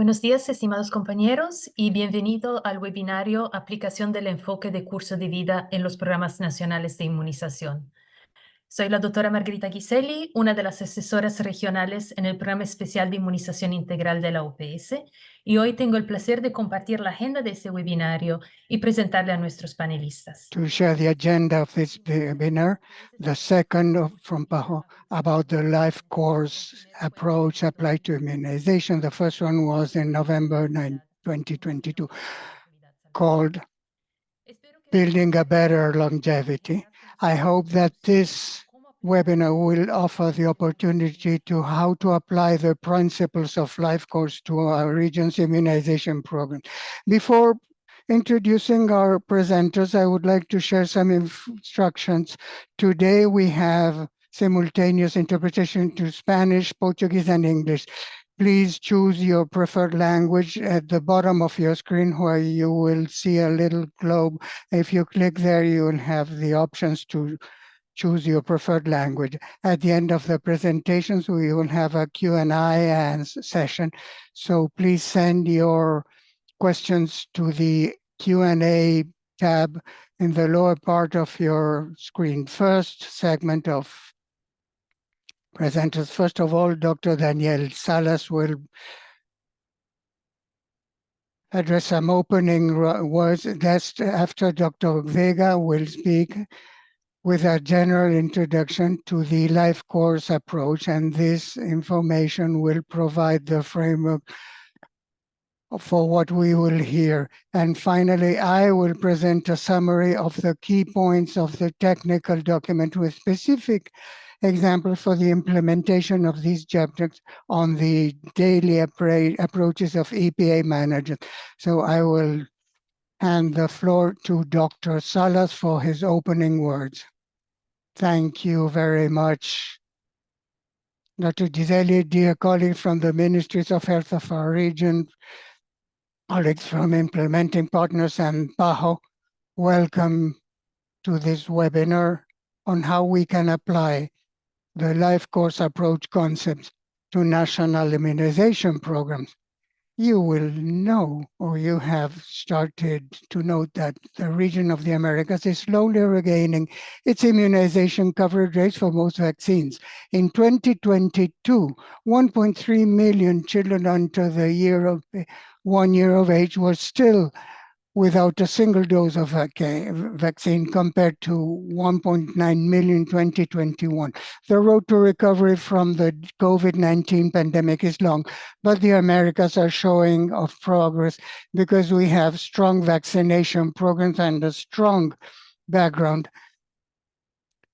Buenos días, estimados compañeros, y bienvenido al webinario Aplicación del enfoque de curso de vida en los programas nacionales de inmunización. Soy la doctora Margarita Ghiselli, una de las asesoras regionales en el programa especial de inmunización integral de la UPS, y hoy tengo el placer de compartir la agenda de este webinario y presentarle a nuestros panelistas. To share the agenda of this webinar, the second from Pajo about the life course approach applied to immunization. The first one was in November 2022, called Building a Better Longevity. I hope that this webinar will offer the opportunity to how to apply the principles of life course to our region's immunization program. Before introducing our presenters, I would like to share some instructions. Today we have simultaneous interpretation to Spanish, Portuguese, and English. Please choose your preferred language at the bottom of your screen where you will see a little globe. If you click there, you will have the options to choose your preferred language. At the end of the presentations, we will have a Q&A session. So please send your questions to the Q&A tab in the lower part of your screen. First segment of presenters. First of all, Dr. Daniel Salas will address some opening words. That's after Dr. Vega will speak with a general introduction to the life course approach, and this information will provide the framework for what we will hear. And finally, I will present a summary of the key points of the technical document with specific examples for the implementation of these chapters on the daily approaches of EPA management. So I will hand the floor to Dr. Salas for his opening words. Thank you very much, Dr. Giseli, dear colleagues from the Ministries of Health of our region, colleagues from implementing partners and PAHO, welcome to this webinar on how we can apply the life course approach concepts to national immunization programs. You will know, or you have started to note, that the region of the Americas is slowly regaining its immunization coverage rates for most vaccines. In 2022, 1.3 million children under the 1 year of age were still without a single dose of vaccine compared to 1.9 million in 2021. The road to recovery from the COVID-19 pandemic is long, but the Americas are showing of progress because we have strong vaccination programs and a strong background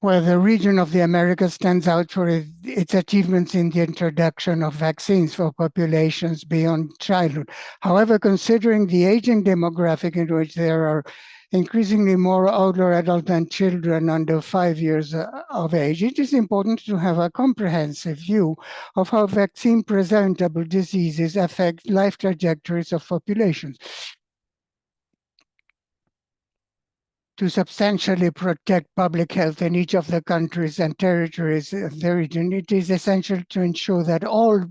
where the region of the Americas stands out for its achievements in the introduction of vaccines for populations beyond childhood. However, considering the aging demographic in which there are increasingly more older adults than children under 5 years of age, it is important to have a comprehensive view of how vaccine-preventable diseases affect life trajectories of populations. To substantially protect public health in each of the countries and territories of the region, it is essential to ensure that all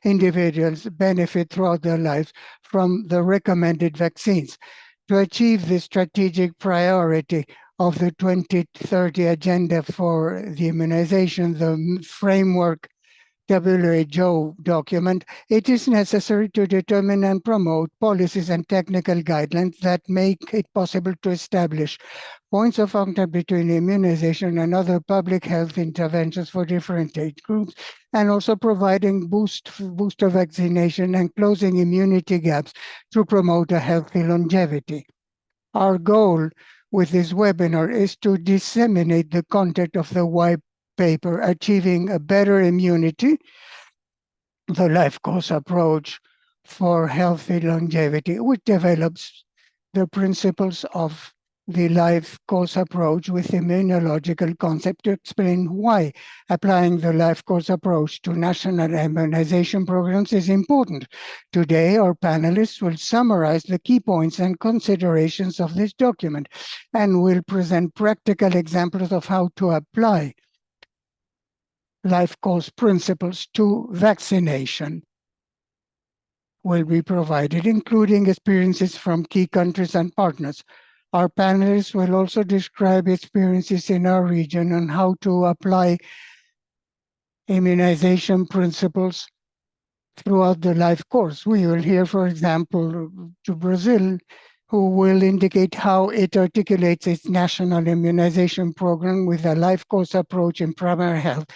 individuals benefit throughout their lives from the recommended vaccines. To achieve this strategic priority of the 2030 Agenda for the Immunization, the framework WHO document, it is necessary to determine and promote policies and technical guidelines that make it possible to establish points of contact between immunization and other public health interventions for different age groups, and also providing booster vaccination and closing immunity gaps to promote a healthy longevity. Our goal with this webinar is to disseminate the content of the white paper, Achieving a Better Immunity, the life course approach for healthy longevity, which develops the principles of the life course approach with immunological concept to explain why applying the life course approach to national immunization programs is important. Today, our panelists will summarize the key points and considerations of this document and will present practical examples of how to apply life course principles to vaccination. will be provided, including experiences from key countries and partners. Our panelists will also describe experiences in our region on how to apply immunization principles throughout the life course. We will hear, for example, to Brazil, who will indicate how it articulates its national immunization program with a life course approach in primary health,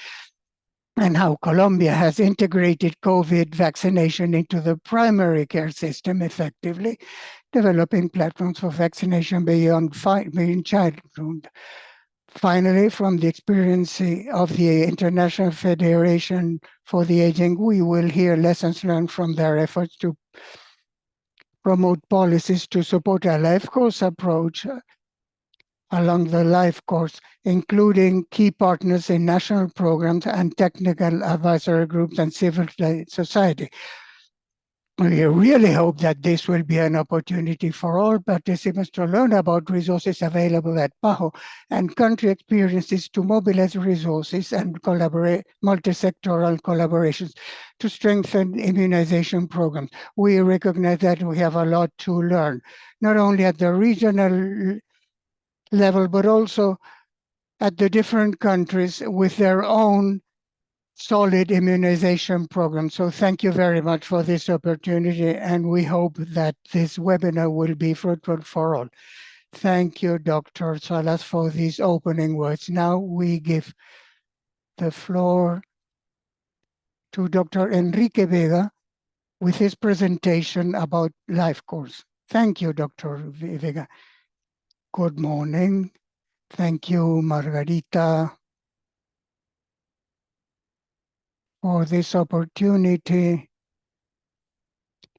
and how Colombia has integrated COVID vaccination into the primary care system effectively, developing platforms for vaccination beyond childhood. Finally, from the experience of the International Federation for the Aging, we will hear lessons learned from their efforts to promote policies to support a life course approach along the life course, including key partners in national programs and technical advisory groups and civil society. We really hope that this will be an opportunity for all participants to learn about resources available at PAHO and country experiences to mobilize resources and collaborate multi-sectoral collaborations to strengthen immunization programs. We recognize that we have a lot to learn, not only at the regional level, but also at the different countries with their own solid immunization program. So thank you very much for this opportunity, and we hope that this webinar will be fruitful for all. Thank you, Dr. Salas, for these opening words. Now we give the floor to Dr. Enrique Vega with his presentation about life course. Thank you, Dr. Vega. Good morning. Thank you, Margarita, for this opportunity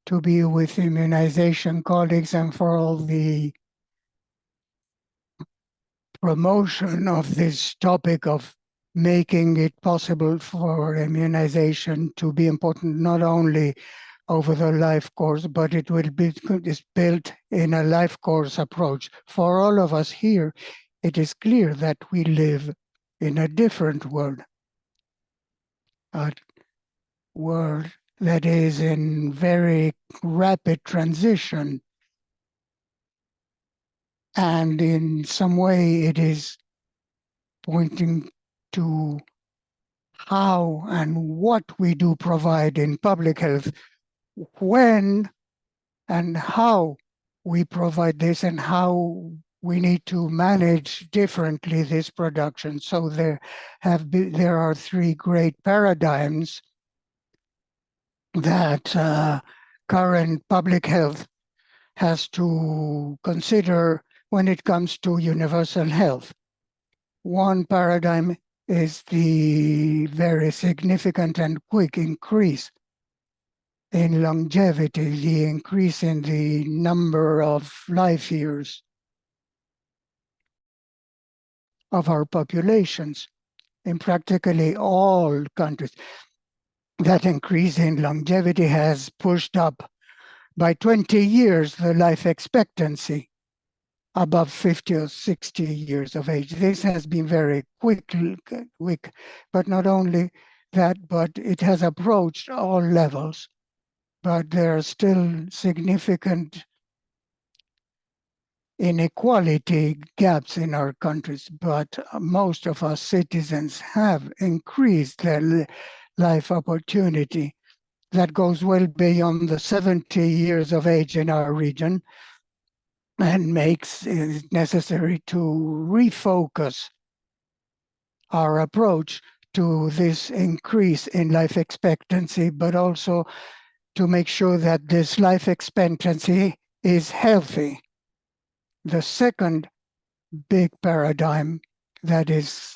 to be with immunization colleagues and for all the promotion of this topic of making it possible for immunization to be important not only over the life course, but it will be built in a life course approach. For all of us here, it is clear that we live in a different world, a world that is in very rapid transition. And in some way, it is pointing to how and what we do provide in public health, when and how we provide this, and how we need to manage differently this production. So there are three great paradigms that current public health has to consider when it comes to universal health. One paradigm is the very significant and quick increase in longevity, the increase in the number of life years of our populations in practically all countries. That increase in longevity has pushed up by 20 years the life expectancy above 50 or 60 years of age. This has been very quick, but not only that, but it has approached all levels. But there are still significant inequality gaps in our countries, but most of our citizens have increased their life opportunity. That goes well beyond the 70 years of age in our region, and makes it necessary to refocus our approach to this increase in life expectancy, but also to make sure that this life expectancy is healthy. The second big paradigm that is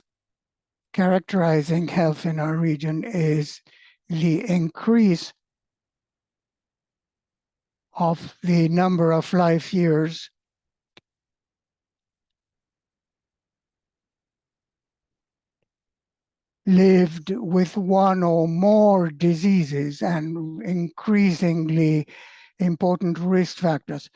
characterizing health in our region is the increase of the number of life years lived with one or more diseases and increasingly important risk factors.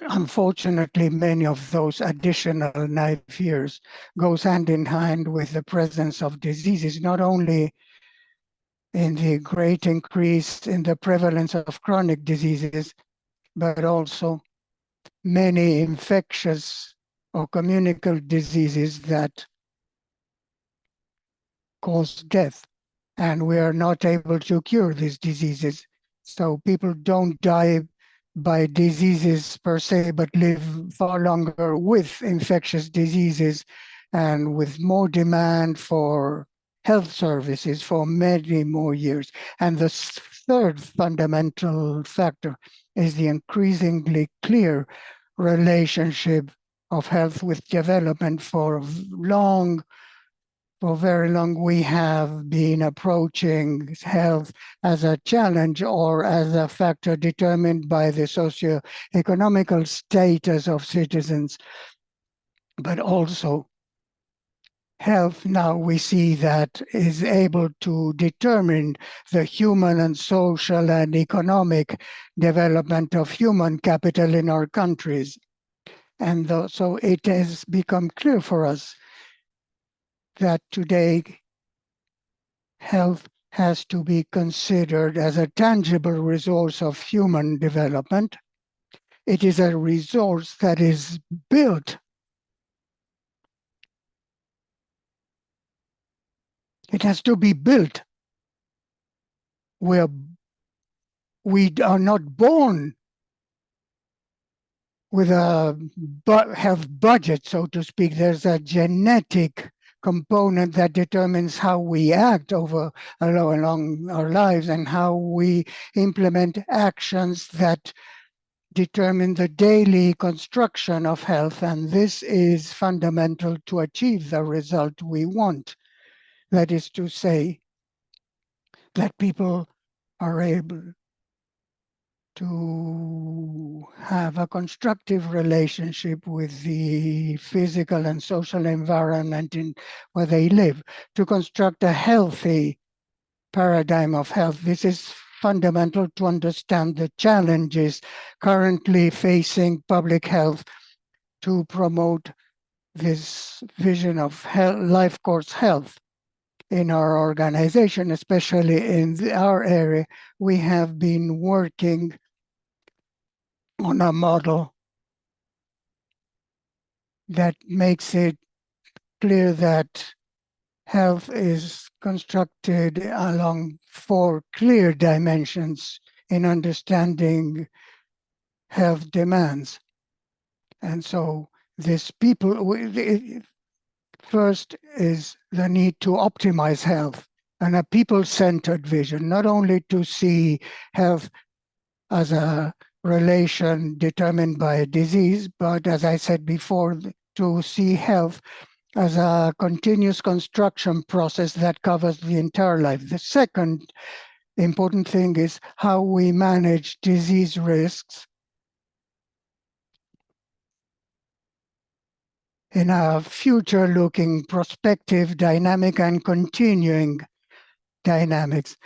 Unfortunately, many of those additional life years goes hand in hand with the presence of diseases, not only in the great increase in the prevalence of chronic diseases, but also many infectious or communicable diseases that cause death. And we are not able to cure these diseases. So people don't die by diseases per se, but live far longer with infectious diseases and with more demand for health services for many more years. And the third fundamental factor is the increasingly clear relationship of health with development. For very long, we have been approaching health as a challenge or as a factor determined by the socio-economical status of citizens, but also health now we see that is able to determine the human and social and economic development of human capital in our countries. And so it has become clear for us that today health has to be considered as a tangible resource of human development. It is a resource that is built. It has to be built. We are not born with a health budget, so to speak. There's a genetic component that determines how we act along our lives and how we implement actions that determine the daily construction of health. And this is fundamental to achieve the result we want. That is to say, that people are able to have a constructive relationship with the physical and social environment in where they live, to construct a healthy paradigm of health. This is fundamental to understand the challenges currently facing public health to promote this vision of health, life course health. In our organization, especially in our area, we have been working on a model that makes it clear that health is constructed along four clear dimensions in understanding health demands. And so this first is the need to optimize health and a people-centered vision, not only to see health as a relation determined by a disease, but as I said before, to see health as a continuous construction process that covers the entire life. The second important thing is how we manage disease risks in a future-looking, prospective, dynamic, and continuing dynamics,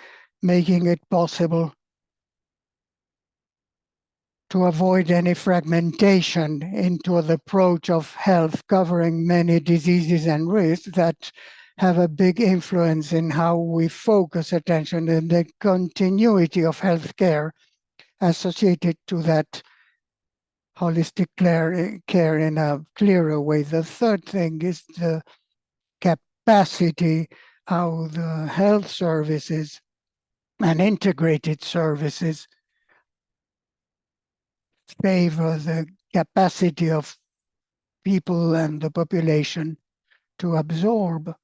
making it possible to avoid any fragmentation into the approach of health covering many diseases and risks that have a big influence in how we focus attention and the continuity of healthcare associated to that holistic care in a clearer way. The third thing is the capacity, how the health services and integrated services favor the capacity of people and the population to absorb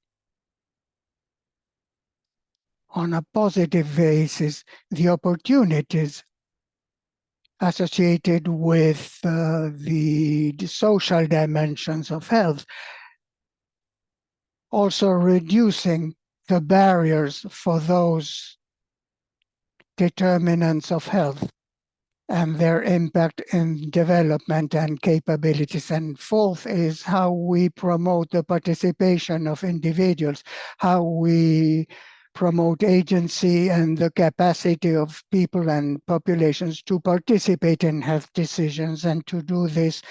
on a positive basis the opportunities associated with the social dimensions of health, also reducing the barriers for those determinants of health and their impact in development and capabilities. And fourth is how we promote the participation of individuals, how we promote agency and the capacity of people and populations to participate in health decisions and to do this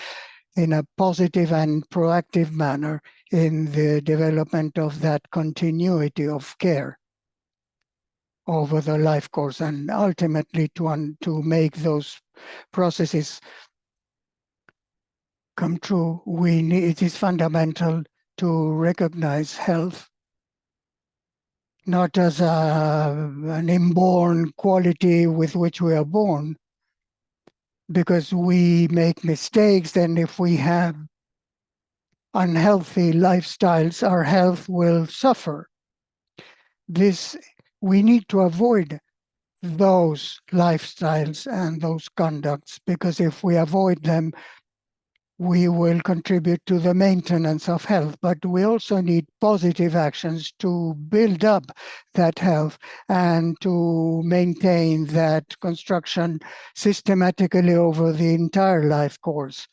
in a positive and proactive manner in the development of that continuity of care. over the life course, and ultimately to make those processes come true, it is fundamental to recognize health not as an inborn quality with which we are born, because we make mistakes, and if we have unhealthy lifestyles, our health will suffer. We need to avoid those lifestyles and those conducts, because if we avoid them, we will contribute to the maintenance of health. But we also need positive actions to build up that health and to maintain that construction systematically over the entire life course.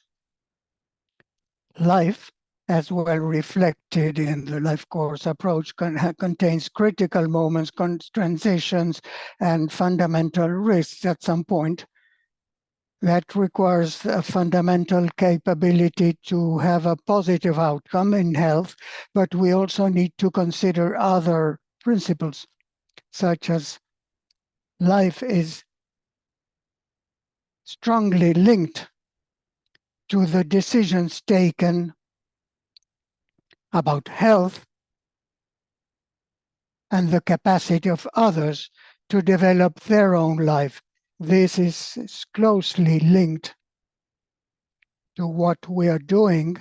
Life, as well reflected in the life course approach, contains critical moments, transitions, and fundamental risks at some point. That requires a fundamental capability to have a positive outcome in health, but we also need to consider other principles, such as life is strongly linked to the decisions taken about health and the capacity of others to develop their own life. This is closely linked to what we are doing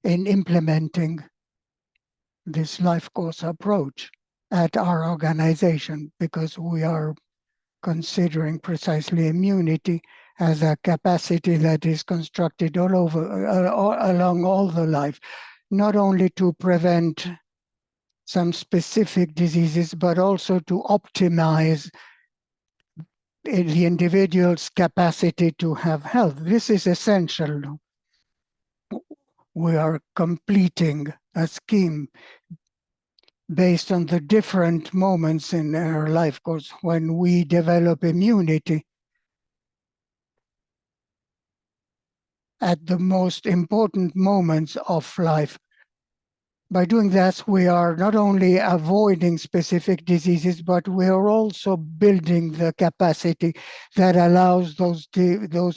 in implementing this life course approach at our organization, because we are considering precisely immunity as a capacity that is constructed all over, along all the life, not only to prevent some specific diseases, but also to optimize the individual's capacity to have health. This is essential. We are completing a scheme based on the different moments in our life course when we develop immunity at the most important moments of life. By doing this, we are not only avoiding specific diseases, but we are also building the capacity that allows those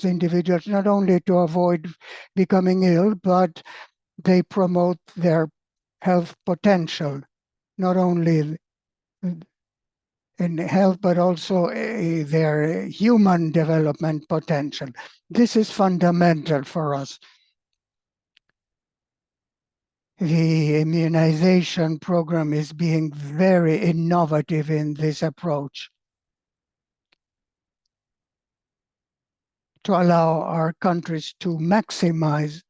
individuals not only to avoid becoming ill, but they promote their health potential, not only in health, but also their human development potential. This is fundamental for us. The immunization program is being very innovative in this approach to allow our countries to maximize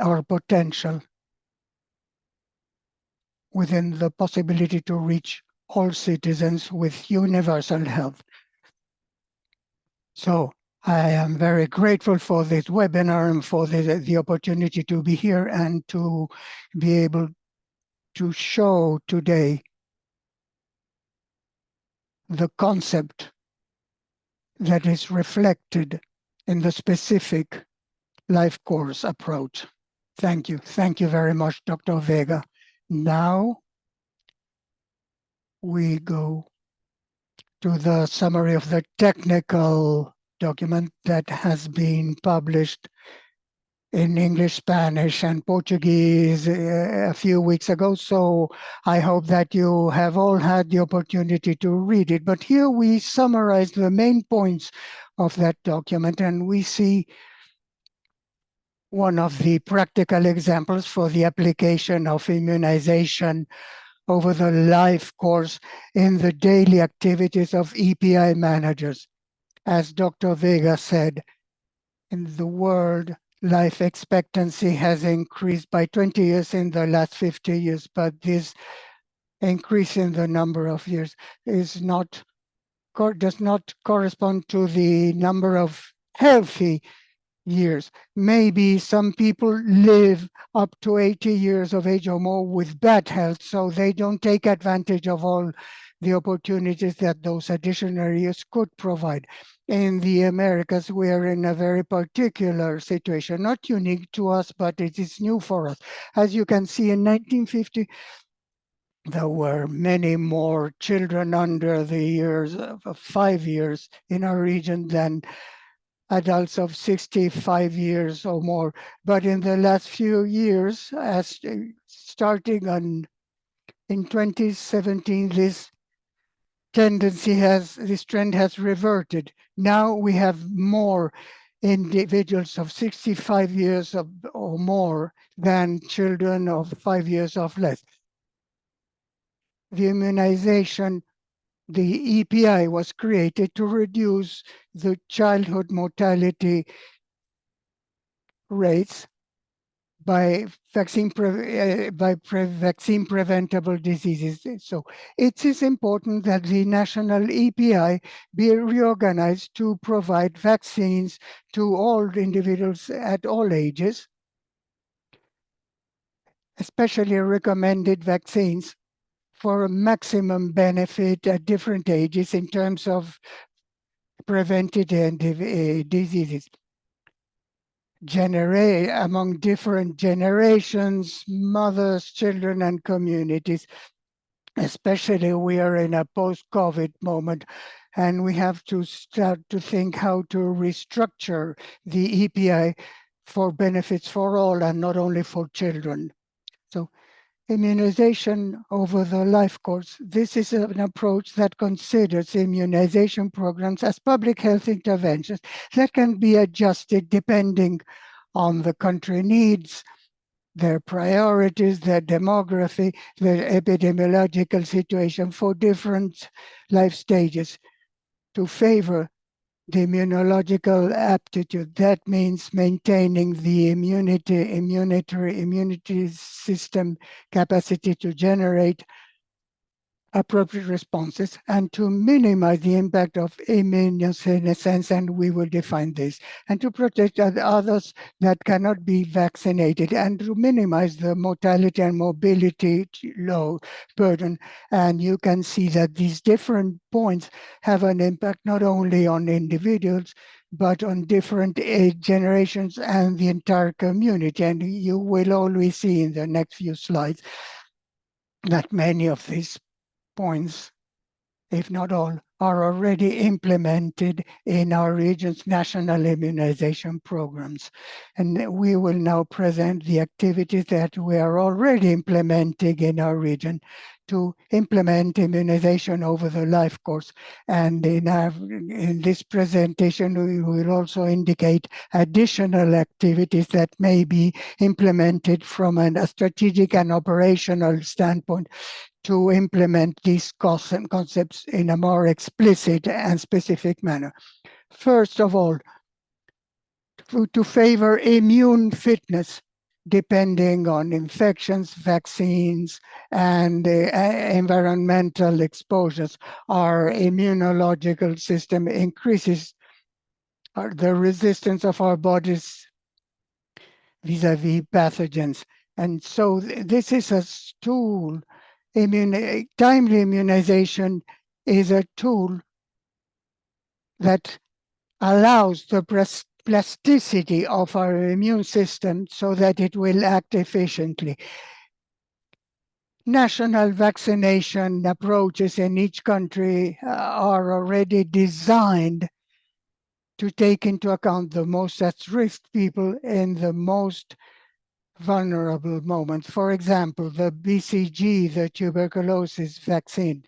our potential within the possibility to reach all citizens with universal health. So I am very grateful for this webinar and for the opportunity to be here and to be able to show today the concept that is reflected in the specific life course approach. Thank you. Thank you very much, Dr. Vega. Now we go to the summary of the technical document that has been published in English, Spanish, and Portuguese a few weeks ago. So I hope that you have all had the opportunity to read it. But here we summarize the main points of that document, and we see one of the practical examples for the application of immunization over the life course in the daily activities of EPI managers. As Dr. Vega said, in the world, life expectancy has increased by 20 years in the last 50 years, but this increase in the number of years does not correspond to the number of healthy years. Maybe some people live up to 80 years of age or more with bad health, so they don't take advantage of all the opportunities that those additional years could provide. In the Americas, we are in a very particular situation, not unique to us, but it is new for us. As you can see, in 1950, there were many more children under the years of 5 years in our region than adults of 65 years or more. But in the last few years, starting in 2017, this trend has reverted. Now we have more individuals of 65 years or more than children of 5 years or less. The immunization, the EPI was created to reduce the childhood mortality rates by vaccine preventable diseases. So it is important that the national EPI be reorganized to provide vaccines to all individuals at all ages, especially recommended vaccines for maximum benefit at different ages in terms of prevented diseases. Among different generations, mothers, children, and communities. Especially we are in a post-COVID moment, and we have to start to think how to restructure the EPI for benefits for all and not only for children. So immunization over the life course. This is an approach that considers immunization programs as public health interventions that can be adjusted depending on the country needs, their priorities, their demography, their epidemiological situation for different life stages to favor the immunological aptitude. That means maintaining the immunity system capacity to generate appropriate responses and to minimize the impact of immunosenescence, and we will define this, and to protect others that cannot be vaccinated, and to minimize the mortality and mobility load burden. And you can see that these different points have an impact not only on individuals, but on different age generations and the entire community. And you will always see in the next few slides that many of these points, if not all, are already implemented in our region's national immunization programs. And we will now present the activities that we are already implementing in our region to implement immunization over the life course. And in this presentation, we will also indicate additional activities that may be implemented from a strategic and operational standpoint to implement these concepts in a more explicit and specific manner. First of all, to favor immune fitness, depending on infections, vaccines, and environmental exposures. Our immunological system increases the resistance of our bodies vis-a-vis pathogens. And so this is a tool. Timely immunization is a tool that allows the plasticity of our immune system so that it will act efficiently. National vaccination approaches in each country are already designed to take into account the most at-risk people in the most vulnerable moments. For example, the BCG, the tuberculosis vaccine,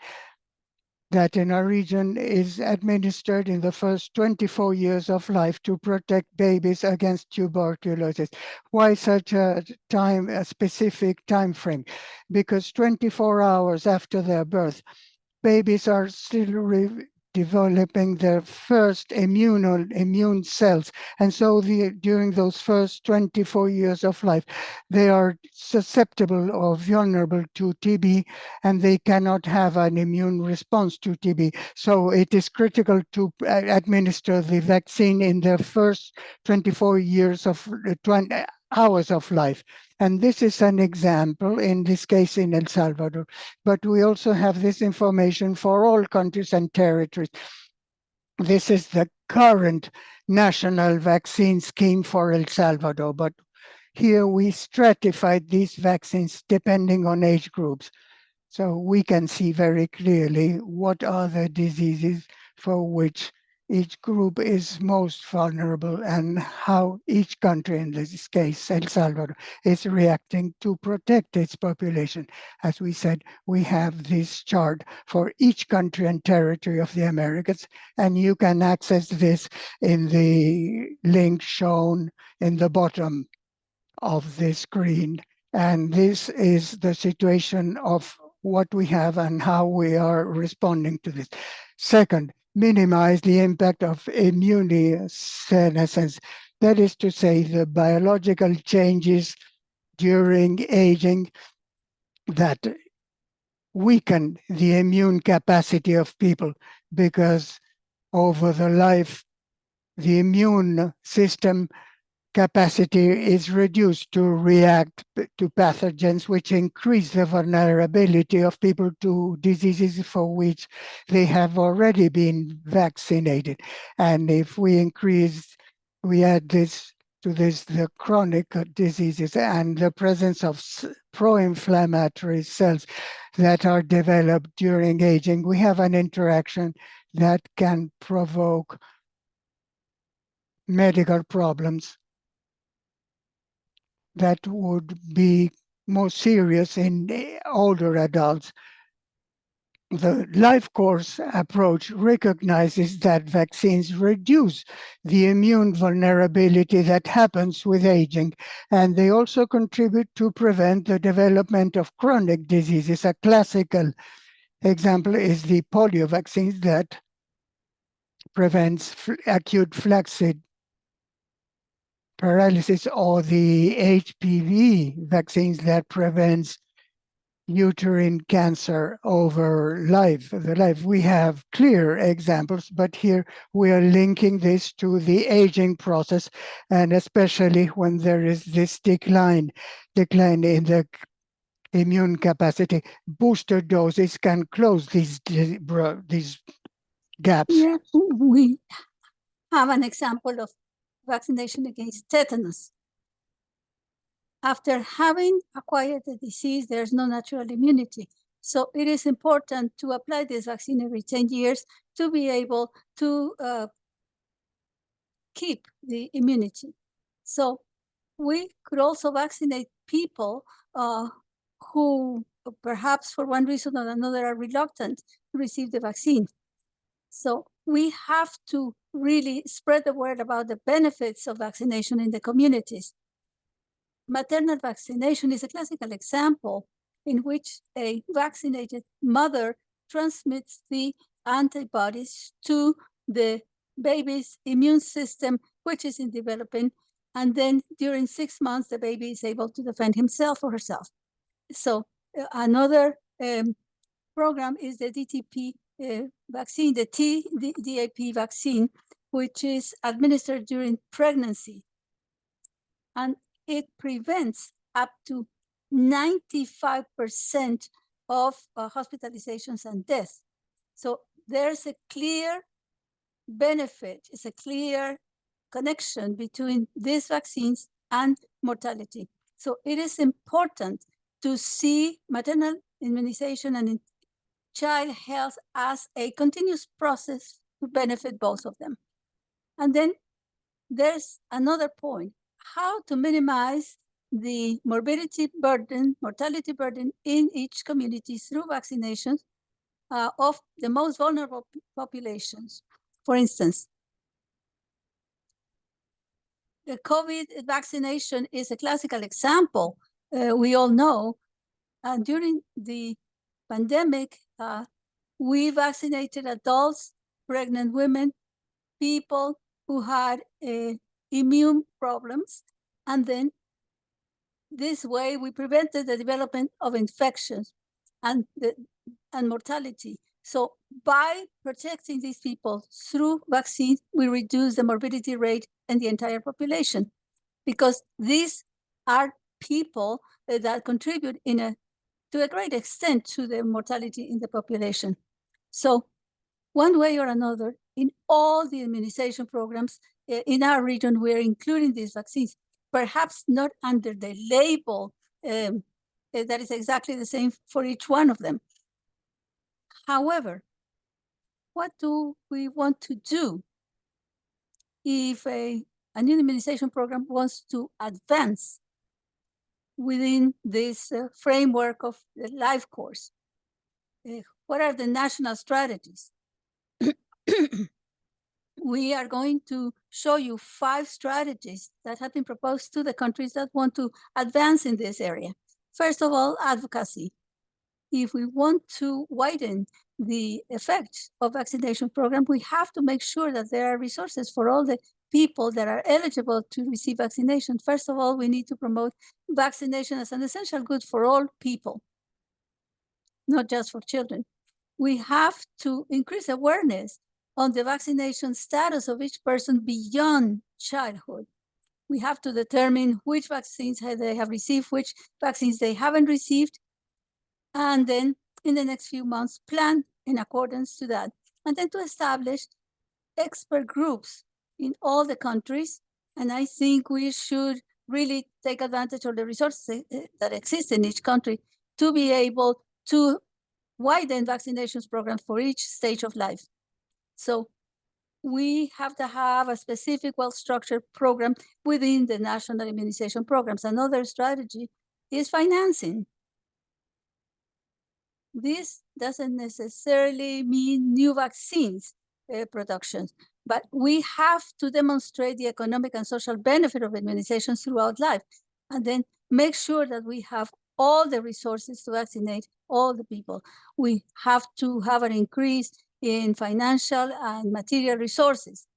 that in our region is administered in the first 24 years of life to protect babies against tuberculosis. Why such a specific time frame? Because 24 hours after their birth, babies are still developing their first immune cells. And so during those first 24 years of life, they are susceptible or vulnerable to TB, and they cannot have an immune response to TB. So it is critical to administer the vaccine in their first 24 years of 20 hours of life. And this is an example, in this case in El Salvador. But we also have this information for all countries and territories. This is the current national vaccine scheme for El Salvador. But here we stratified these vaccines depending on age groups. So we can see very clearly what are the diseases for which each group is most vulnerable and how each country, in this case, El Salvador, is reacting to protect its population. As we said, we have this chart for each country and territory of the Americas, and you can access this in the link shown in the bottom of the screen. And this is the situation of what we have and how we are responding to this. Second, minimize the impact of immunosenescence. That is to say, the biological changes during aging that weaken the immune capacity of people, because over the life, the immune system capacity is reduced to react to pathogens, which increase the vulnerability of people to diseases for which they have already been vaccinated. And if we add this to the chronic diseases and the presence of pro-inflammatory cells that are developed during aging, we have an interaction that can provoke medical problems that would be more serious in older adults. The life course approach recognizes that vaccines reduce the immune vulnerability that happens with aging, and they also contribute to prevent the development of chronic diseases. A classical example is the polio vaccines that prevents acute flaccid paralysis, or the HPV vaccines that prevents uterine cancer over the life. We have clear examples, but here we are linking this to the aging process, and especially when there is this decline in the immune capacity. Booster doses can close these gaps. Yeah, we have an example of vaccination against tetanus. After having acquired the disease, there's no natural immunity. So it is important to apply this vaccine every 10 years to be able to keep the immunity. So we could also vaccinate people who perhaps for one reason or another are reluctant to receive the vaccine. So we have to really spread the word about the benefits of vaccination in the communities. Maternal vaccination is a classical example in which a vaccinated mother transmits the antibodies to the baby's immune system, which is in development. And then during 6 months, the baby is able to defend himself or herself. So another program is the DTP vaccine, the DAP vaccine, which is administered during pregnancy. And it prevents up to 95% of hospitalizations and deaths. So there's a clear benefit, it's a clear connection between these vaccines and mortality. So it is important to see maternal immunization and child health as a continuous process to benefit both of them. And then there's another point, how to minimize the mortality burden in each community through vaccinations of the most vulnerable populations. For instance, the COVID vaccination is a classical example. We all know, during the pandemic, we vaccinated adults, pregnant women, people who had immune problems, and then this way we prevented the development of infections and mortality. So by protecting these people through vaccines, we reduce the morbidity rate in the entire population, because these are people that contribute to a great extent to the mortality in the population. So one way or another, in all the immunization programs in our region, we're including these vaccines, perhaps not under the label that is exactly the same for each one of them, However, what do we want to do if an immunization program wants to advance within this framework of the life course? What are the national strategies? We are going to show you 5 strategies that have been proposed to the countries that want to advance in this area. First of all, advocacy. If we want to widen the effect of vaccination program, we have to make sure that there are resources for all the people that are eligible to receive vaccination. First of all, we need to promote vaccination as an essential good for all people, not just for children. We have to increase awareness on the vaccination status of each person beyond childhood. We have to determine which vaccines they have received, which vaccines they haven't received, and then in the next few months, plan in accordance to that. And then to establish expert groups in all the countries. And I think we should really take advantage of the resources that exist in each country to be able to widen vaccinations programs for each stage of life. So we have to have a specific, well-structured program within the national immunization programs. Another strategy is financing. This doesn't necessarily mean new vaccines production, but we have to demonstrate the economic and social benefit of immunizations throughout life, and then make sure that we have all the resources to vaccinate all the people. We have to have an increase in financial and material resources,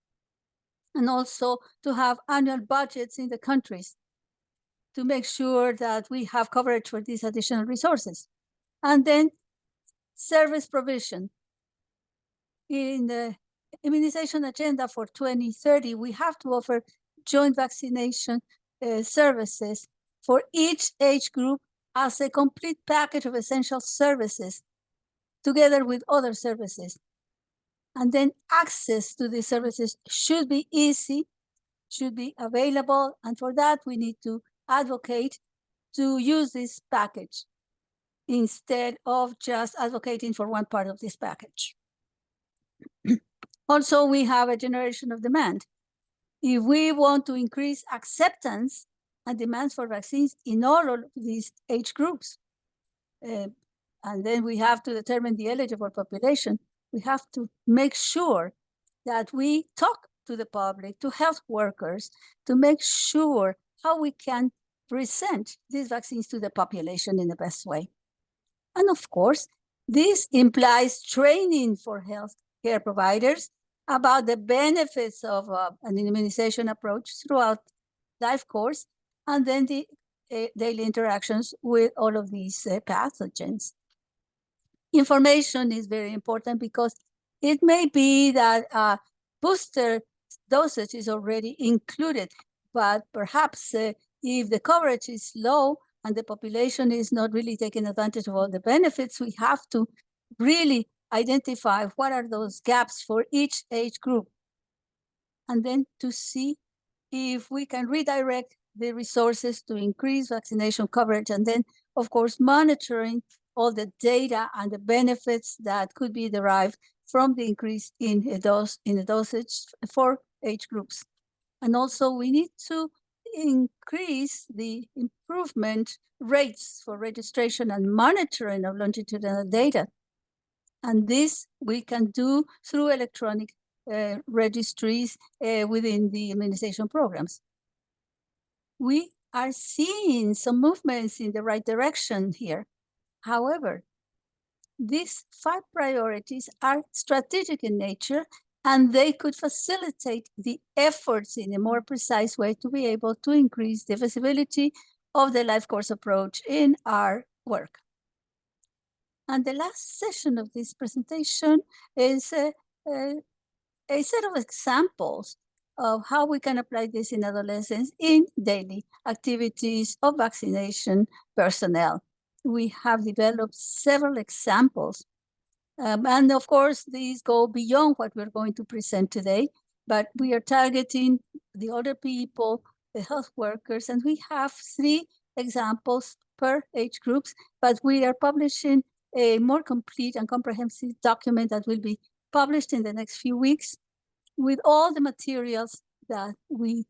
and also to have annual budgets in the countries to make sure that we have coverage for these additional resources. And then service provision. In the immunization agenda for 2030, we have to offer joint vaccination services for each age group as a complete package of essential services together with other services. And then access to these services should be easy, should be available. And for that, we need to advocate to use this package instead of just advocating for one part of this package. Also, we have a generation of demand. If we want to increase acceptance and demands for vaccines in all of these age groups, and then we have to determine the eligible population, we have to make sure that we talk to the public, to health workers, to make sure how we can present these vaccines to the population in the best way. And of course, this implies training for healthcare providers about the benefits of an immunization approach throughout life course, and then the daily interactions with all of these pathogens. Information is very important because it may be that booster dosage is already included, but perhaps if the coverage is low and the population is not really taking advantage of all the benefits, we have to really identify what are those gaps for each age group, and then to see if we can redirect the resources to increase vaccination coverage, and then, of course, monitoring all the data and the benefits that could be derived from the increase in the dosage for age groups. And also, we need to increase the improvement rates for registration and monitoring of longitudinal data. And this we can do through electronic registries within the immunization programs. We are seeing some movements in the right direction here. However, these 5 priorities are strategic in nature, and they could facilitate the efforts in a more precise way to be able to increase the visibility of the life course approach in our work. And the last session of this presentation is a set of examples of how we can apply this in adolescents in daily activities of vaccination personnel. We have developed several examples. And of course, these go beyond what we're going to present today, but we are targeting the older people, the health workers, and we have 3 examples per age groups, but we are publishing a more complete and comprehensive document that will be published in the next few weeks with all the materials that we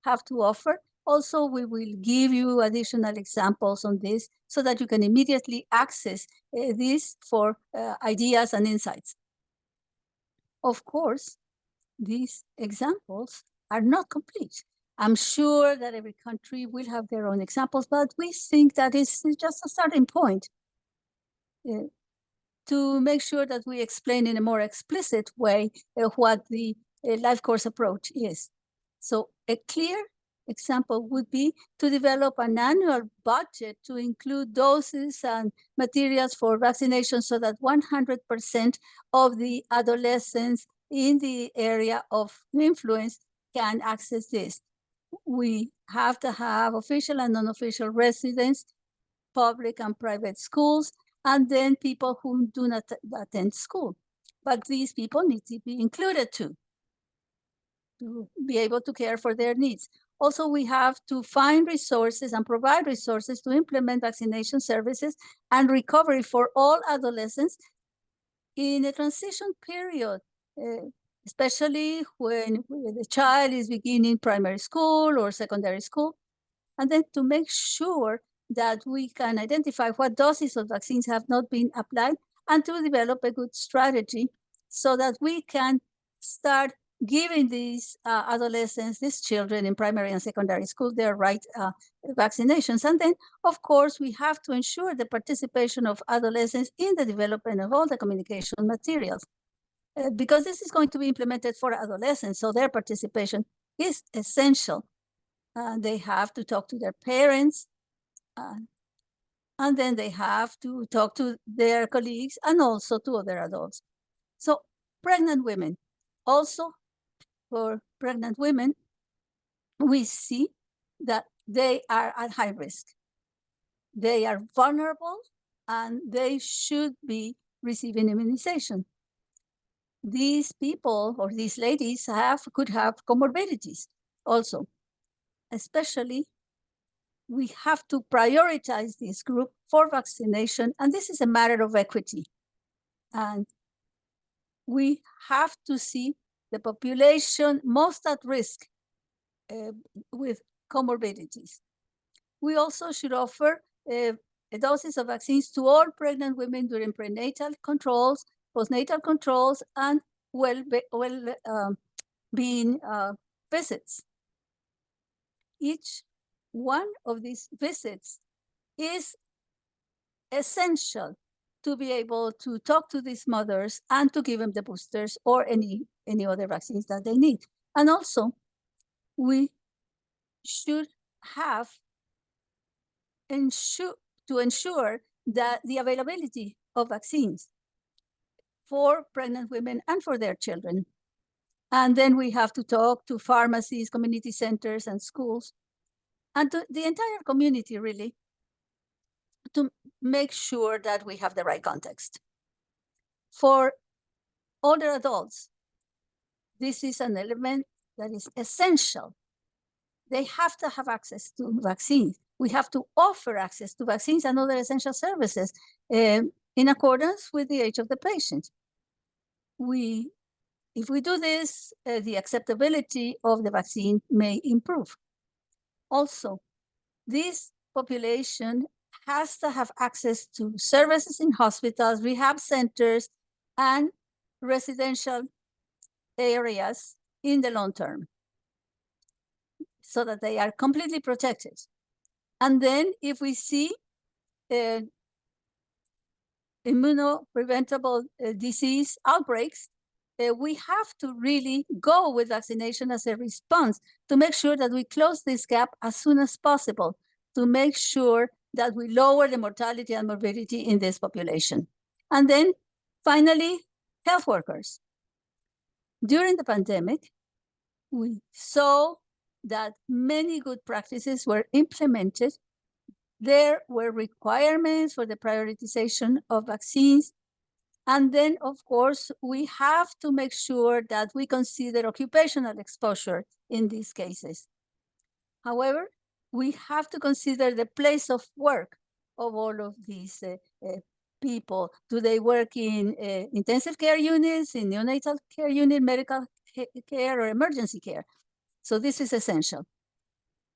have to offer. Also, we will give you additional examples on this so that you can immediately access this for ideas and insights. Of course, these examples are not complete. I'm sure that every country will have their own examples, but we think that is just a starting point to make sure that we explain in a more explicit way what the life course approach is. So a clear example would be to develop an annual budget to include doses and materials for vaccination so that 100% of the adolescents in the area of influence can access this. We have to have official and non-official residents, public and private schools, and then people who do not attend school. But these people need to be included too, to be able to care for their needs. Also, we have to find resources and provide resources to implement vaccination services and recovery for all adolescents in a transition period, especially when the child is beginning primary school or secondary school. And then to make sure that we can identify what doses of vaccines have not been applied and to develop a good strategy so that we can start giving these adolescents, these children in primary and secondary school, their right vaccinations. And then, of course, we have to ensure the participation of adolescents in the development of all the communication materials, because this is going to be implemented for adolescents, so their participation is essential. They have to talk to their parents, and then they have to talk to their colleagues and also to other adults. So pregnant women, also for pregnant women, we see that they are at high risk. They are vulnerable and they should be receiving immunization. These people or these ladies could have comorbidities also. Especially, we have to prioritize this group for vaccination, and this is a matter of equity. And we have to see the population most at risk with comorbidities. We also should offer doses of vaccines to all pregnant women during prenatal controls, postnatal controls, and well-being visits. Each one of these visits is essential to be able to talk to these mothers and to give them the boosters or any other vaccines that they need. And also, we should have to ensure that the availability of vaccines for pregnant women and for their children. And then we have to talk to pharmacies, community centers, and schools, and to the entire community, really, to make sure that we have the right context. For older adults, this is an element that is essential. They have to have access to vaccines. We have to offer access to vaccines and other essential services in accordance with the age of the patient. If we do this, the acceptability of the vaccine may improve. Also, this population has to have access to services in hospitals, rehab centers, and residential areas in the long term, so that they are completely protected. And then if we see immunopreventable disease outbreaks, we have to really go with vaccination as a response to make sure that we close this gap as soon as possible, to make sure that we lower the mortality and morbidity in this population. And then finally, health workers. During the pandemic, we saw that many good practices were implemented. There were requirements for the prioritization of vaccines. And then, of course, we have to make sure that we consider occupational exposure in these cases. However, we have to consider the place of work of all of these people? Do they work in intensive care units, in neonatal care unit, medical care, or emergency care? So this is essential.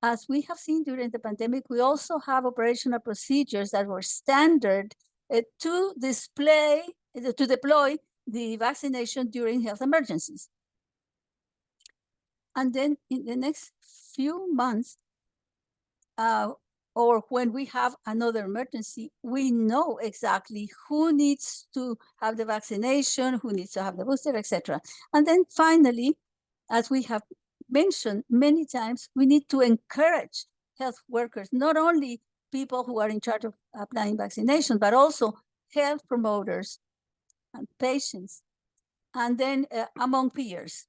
As we have seen during the pandemic, we also have operational procedures that were standard to deploy the vaccination during health emergencies. And then in the next few months, or when we have another emergency, we know exactly who needs to have the vaccination, who needs to have the booster, etc. And then finally, as we have mentioned many times, we need to encourage health workers, not only people who are in charge of applying vaccination, but also health promoters and patients, and then among peers.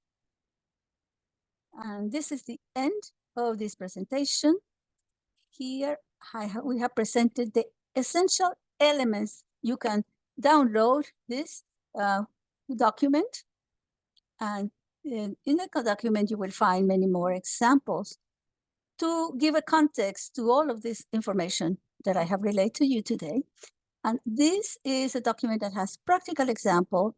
And this is the end of this presentation. Here we have presented the essential elements. You can download this document, and in the document you will find many more examples to give a context to all of this information that I have relayed to you today. And this is a document that has practical example.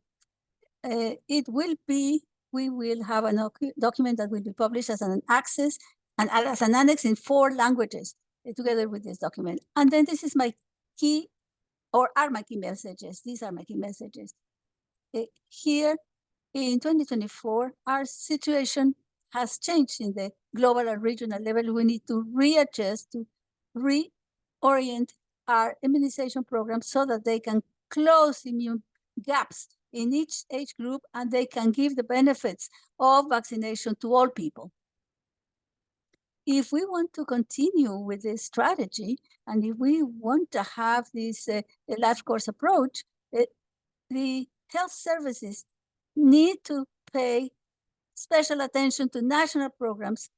We will have a document that will be published as an access and as an annex in 4 languages together with this document. And then this is my key, or are my key messages. These are my key messages. Here in 2024, our situation has changed in the global and regional level. We need to readjust, to reorient our immunization program so that they can close immune gaps in each age group, and they can give the benefits of vaccination to all people. If we want to continue with this strategy, and if we want to have this life course approach, the health services need to pay special attention to national programs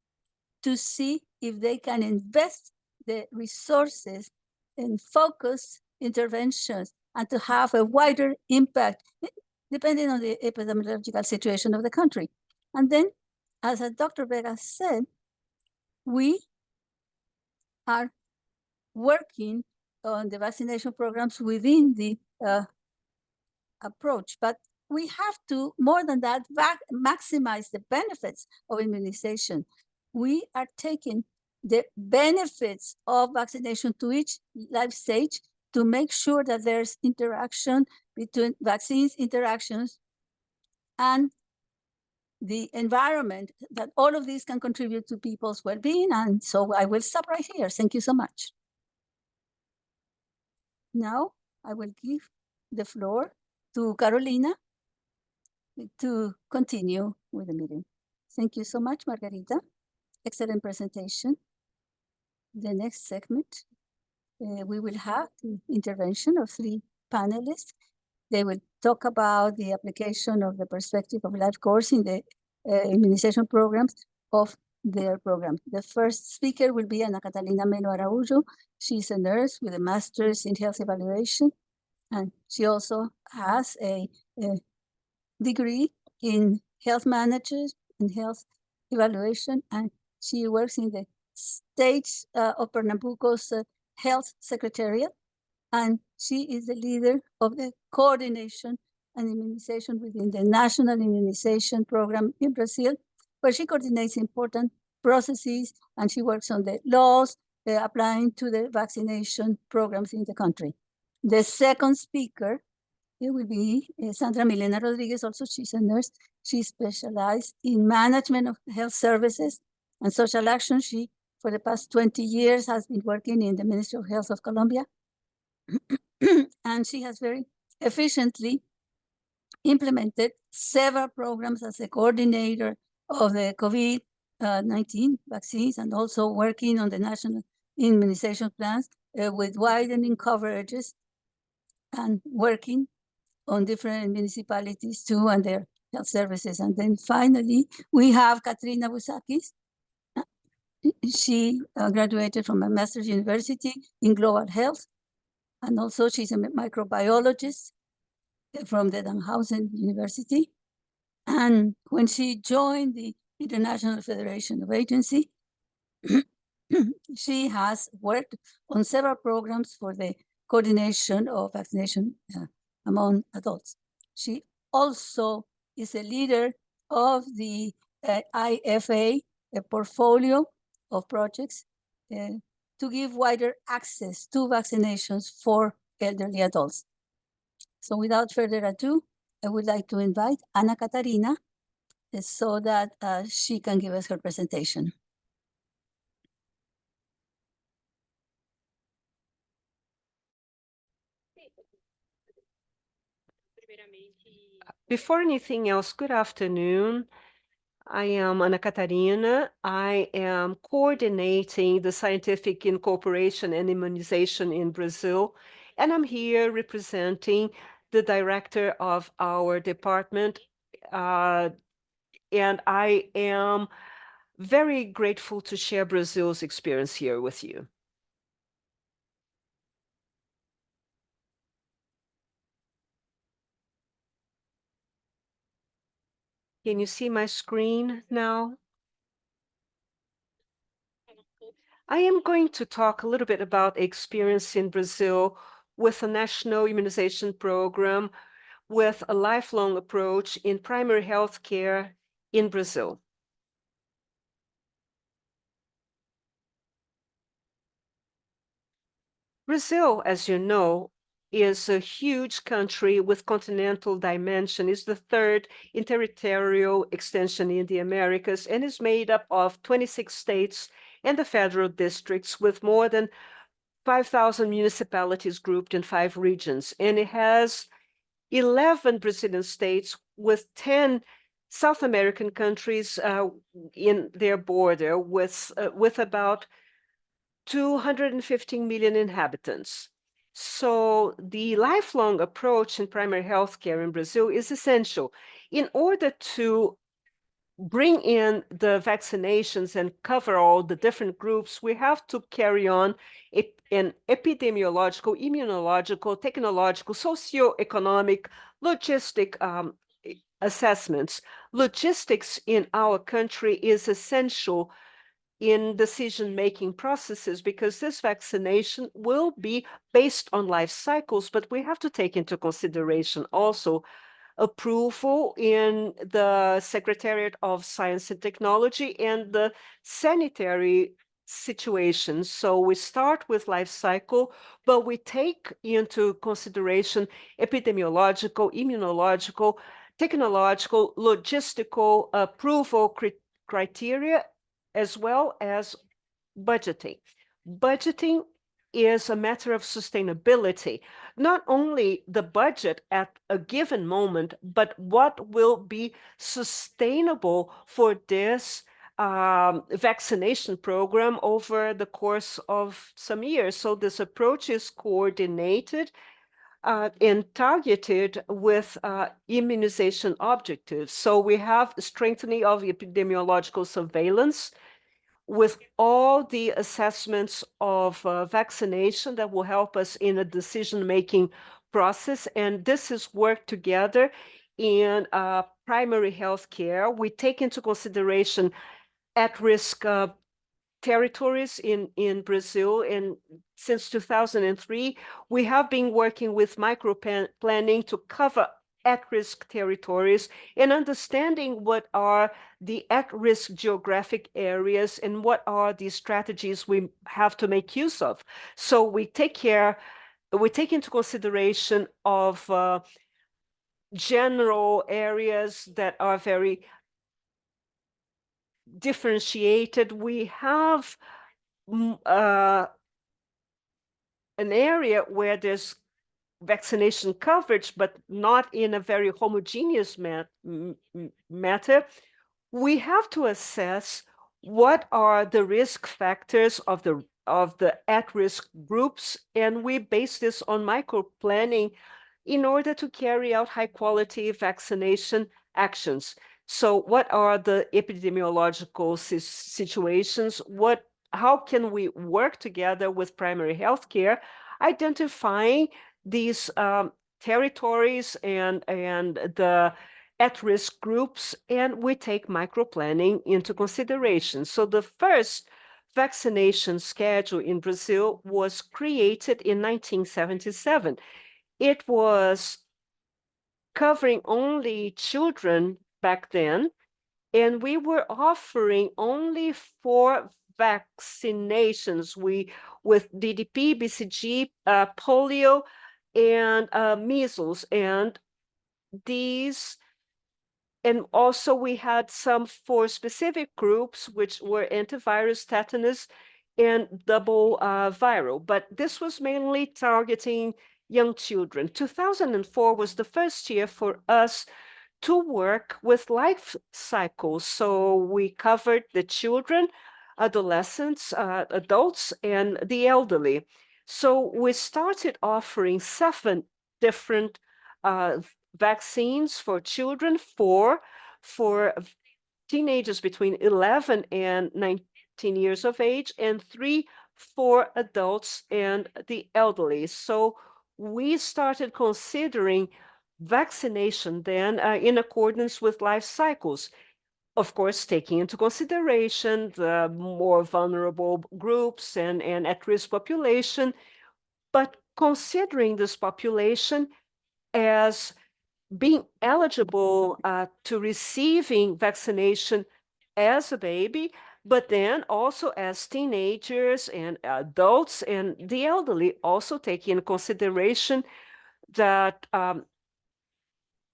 to see if they can invest the resources in focused interventions and to have a wider impact depending on the epidemiological situation of the country. And then, as Dr. Vega said, we are working on the vaccination programs within the approach, but we have to, more than that, maximize the benefits of immunization. We are taking the benefits of vaccination to each life stage to make sure that there's interaction between vaccines interactions and the environment, that all of these can contribute to people's well-being. And so I will stop right here. Thank you so much. Now I will give the floor to Carolina to continue with the meeting. Thank you so much, Margarita. Excellent presentation. The next segment, we will have the intervention of 3 panelists. They will talk about the application of the perspective of life course in the immunization programs of their program. The first speaker will be Ana Catalina Meno Araújo. She's a nurse with a master's in health evaluation, and she also has a degree in health management and health evaluation, and she works in the state of Pernambuco's health secretariat, and she is the leader of the coordination and immunization within the National Immunization Program in Brazil, where she coordinates important processes, and she works on the laws applying to the vaccination programs in the country. The second speaker, it will be Sandra Milena Rodriguez. Also, she's a nurse. She specialized in management of health services and social action. She, for the past 20 years, has been working in the Ministry of Health of Colombia. And she has very efficiently implemented several programs as a coordinator of the COVID-19 vaccines, and also working on the national immunization plans with widening coverages, and working on different municipalities too and their health services. And then finally, we have Katrina Bousakis. She graduated from a master's university in global health, and also she's a microbiologist from the Danhausen University. And when she joined the International Federation of Agency, she has worked on several programs for the coordination of vaccination among adults. She also is a leader of the IFA, a portfolio of projects to give wider access to vaccinations for elderly adults. So without further ado, I would like to invite Ana Catarina so that she can give us her presentation. Before anything else, good afternoon. I am Ana Catarina. I am coordinating the scientific incorporation and immunization in Brazil, and I'm here representing the director of our department, and I am very grateful to share Brazil's experience here with you. Can you see my screen now? I am going to talk a little bit about experience in Brazil with a national immunization program with a lifelong approach in primary health care in Brazil. Brazil, as you know, is a huge country with continental dimension. It's the third in territorial extension in the Americas and is made up of 26 states and the federal districts with more than 5,000 municipalities grouped in 5 regions. And it has 11 Brazilian states with 10 South American countries in their border with about 215 million inhabitants. So the lifelong approach in primary health care in Brazil is essential. In order to bring in the vaccinations and cover all the different groups, we have to carry on an epidemiological, immunological, technological, socioeconomic, logistic assessments. Logistics in our country is essential in decision-making processes because this vaccination will be based on life cycles, but we have to take into consideration also approval in the Secretariat of Science and Technology and the sanitary situation. So we start with life cycle, but we take into consideration epidemiological, immunological, technological, logistical approval criteria, as well as budgeting. Budgeting is a matter of sustainability, not only the budget at a given moment, but what will be sustainable for this vaccination program over the course of some years. So this approach is coordinated and targeted with immunization objectives. So we have strengthening of epidemiological surveillance with all the assessments of vaccination that will help us in a decision-making process. And this is worked together in primary health care. We take into consideration at-risk territories in Brazil. And since 2003, we have been working with micro-planning to cover at-risk territories and understanding what are the at-risk geographic areas and what are the strategies we have to make use of. So we take into consideration of general areas that are very differentiated. We have an area where there's vaccination coverage, but not in a very homogeneous matter. We have to assess what are the risk factors of the at-risk groups, and we base this on micro-planning in order to carry out high-quality vaccination actions. So what are the epidemiological situations? How can we work together with primary health care, identifying these territories and the at-risk groups, and we take micro-planning into consideration. So the first vaccination schedule in Brazil was created in 1977. It was covering only children back then, and we were offering only 4 vaccinations with DDP, BCG, polio, and measles. And also we had some for specific groups, which were antivirus, tetanus, and double viral. But this was mainly targeting young children. 2004 was the first year for us to work with life cycles. So we covered the children, adolescents, adults, and the elderly. So we started offering 7 different vaccines for children, 4 for teenagers between 11 and 19 years of age, and 3 for adults and the elderly. So we started considering vaccination then in accordance with life cycles. Of course, taking into consideration the more vulnerable groups and at-risk population, but considering this population as being eligible to receiving vaccination as a baby, but then also as teenagers and adults and the elderly, also taking into consideration that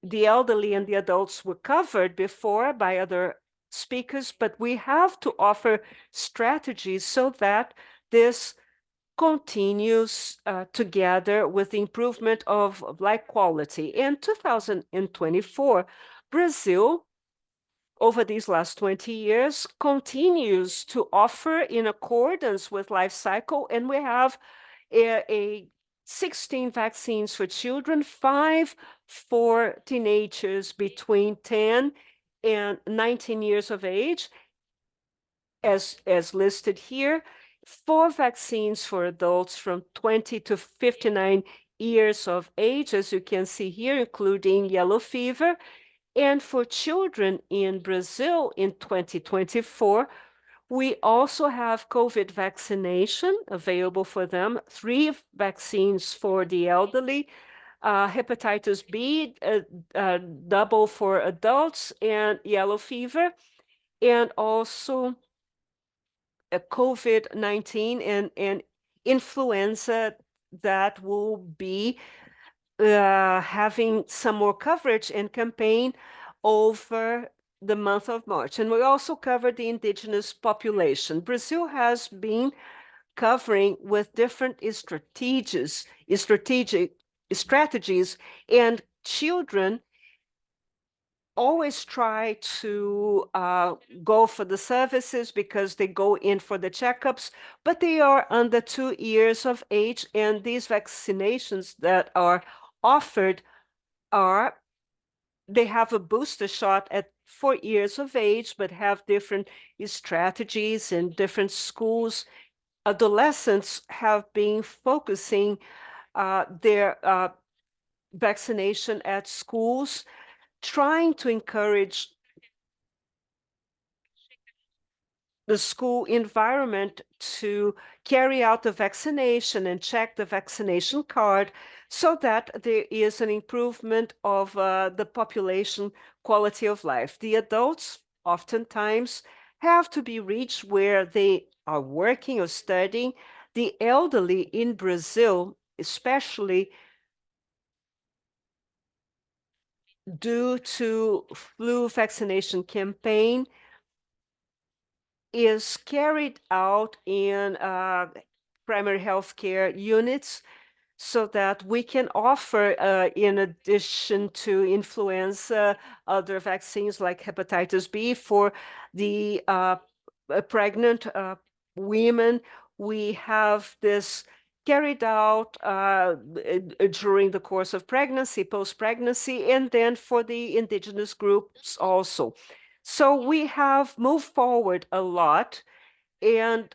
the elderly and the adults were covered before by other speakers, but we have to offer strategies so that this continues together with the improvement of life quality. In 2024, Brazil, over these last 20 years, continues to offer in accordance with life cycle, and we have a 16 vaccines for children, 5 for teenagers between 10 and 19 years of age, as listed here, 4 vaccines for adults from 20 to 59 years of age, as you can see here, including yellow fever. And for children in Brazil in 2024, we also have COVID vaccination available for them, 3 vaccines for the elderly, hepatitis B, double for adults, and yellow fever, and also COVID-19 and influenza that will be having some more coverage and campaign over the month of March. And we also covered the indigenous population. Brazil has been covering with different strategies, and children always try to go for the services because they go in for the checkups, but they are under 2 years of age, and these vaccinations that are offered they have a booster shot at 4 years of age, but have different strategies in different schools. Adolescents have been focusing their vaccination at schools, trying to encourage the school environment to carry out the vaccination and check the vaccination card so that there is an improvement of the population quality of life. The adults oftentimes have to be reached where they are working or studying. The elderly in Brazil, especially due to flu vaccination campaign, is carried out in primary health care units so that we can offer, in addition to influenza, other vaccines like hepatitis B for the pregnant women. We have this carried out during the course of pregnancy, post-pregnancy, and then for the indigenous groups also. So we have moved forward a lot, and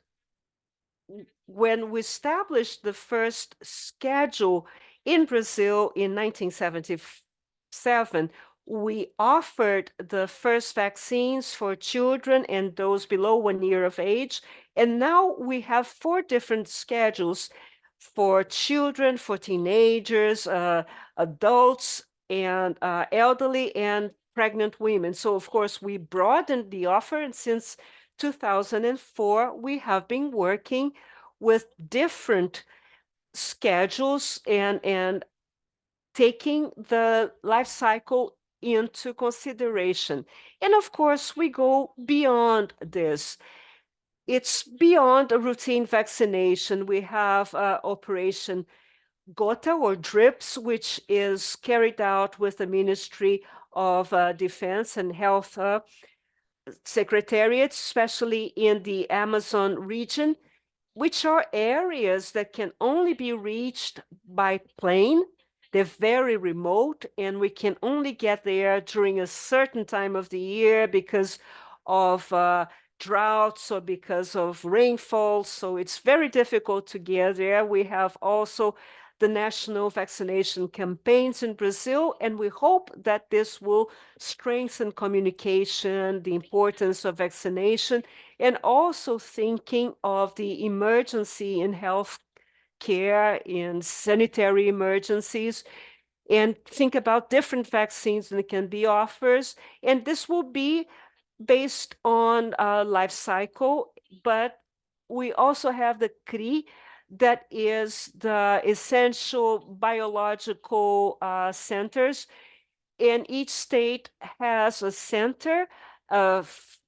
when we established the first schedule in Brazil in 1977, we offered the first vaccines for children and those below 1 year of age. And now we have 4 different schedules for children, for teenagers, adults, and elderly and pregnant women. So, of course, we broadened the offer, and since 2004, we have been working with different schedules and taking the life cycle into consideration. And of course, we go beyond this. It's beyond a routine vaccination. We have Operation Gota or DRIPS, which is carried out with the Ministry of Defense and Health Secretariat, especially in the Amazon region, which are areas that can only be reached by plane. They're very remote, and we can only get there during a certain time of the year because of droughts or because of rainfall. So it's very difficult to get there. We have also the national vaccination campaigns in Brazil, and we hope that this will strengthen communication, the importance of vaccination, and also thinking of the emergency in health care, in sanitary emergencies, and think about different vaccines that can be offers. And this will be based on life cycle, but we also have the CRI, that is the essential biological centers, and each state has a center of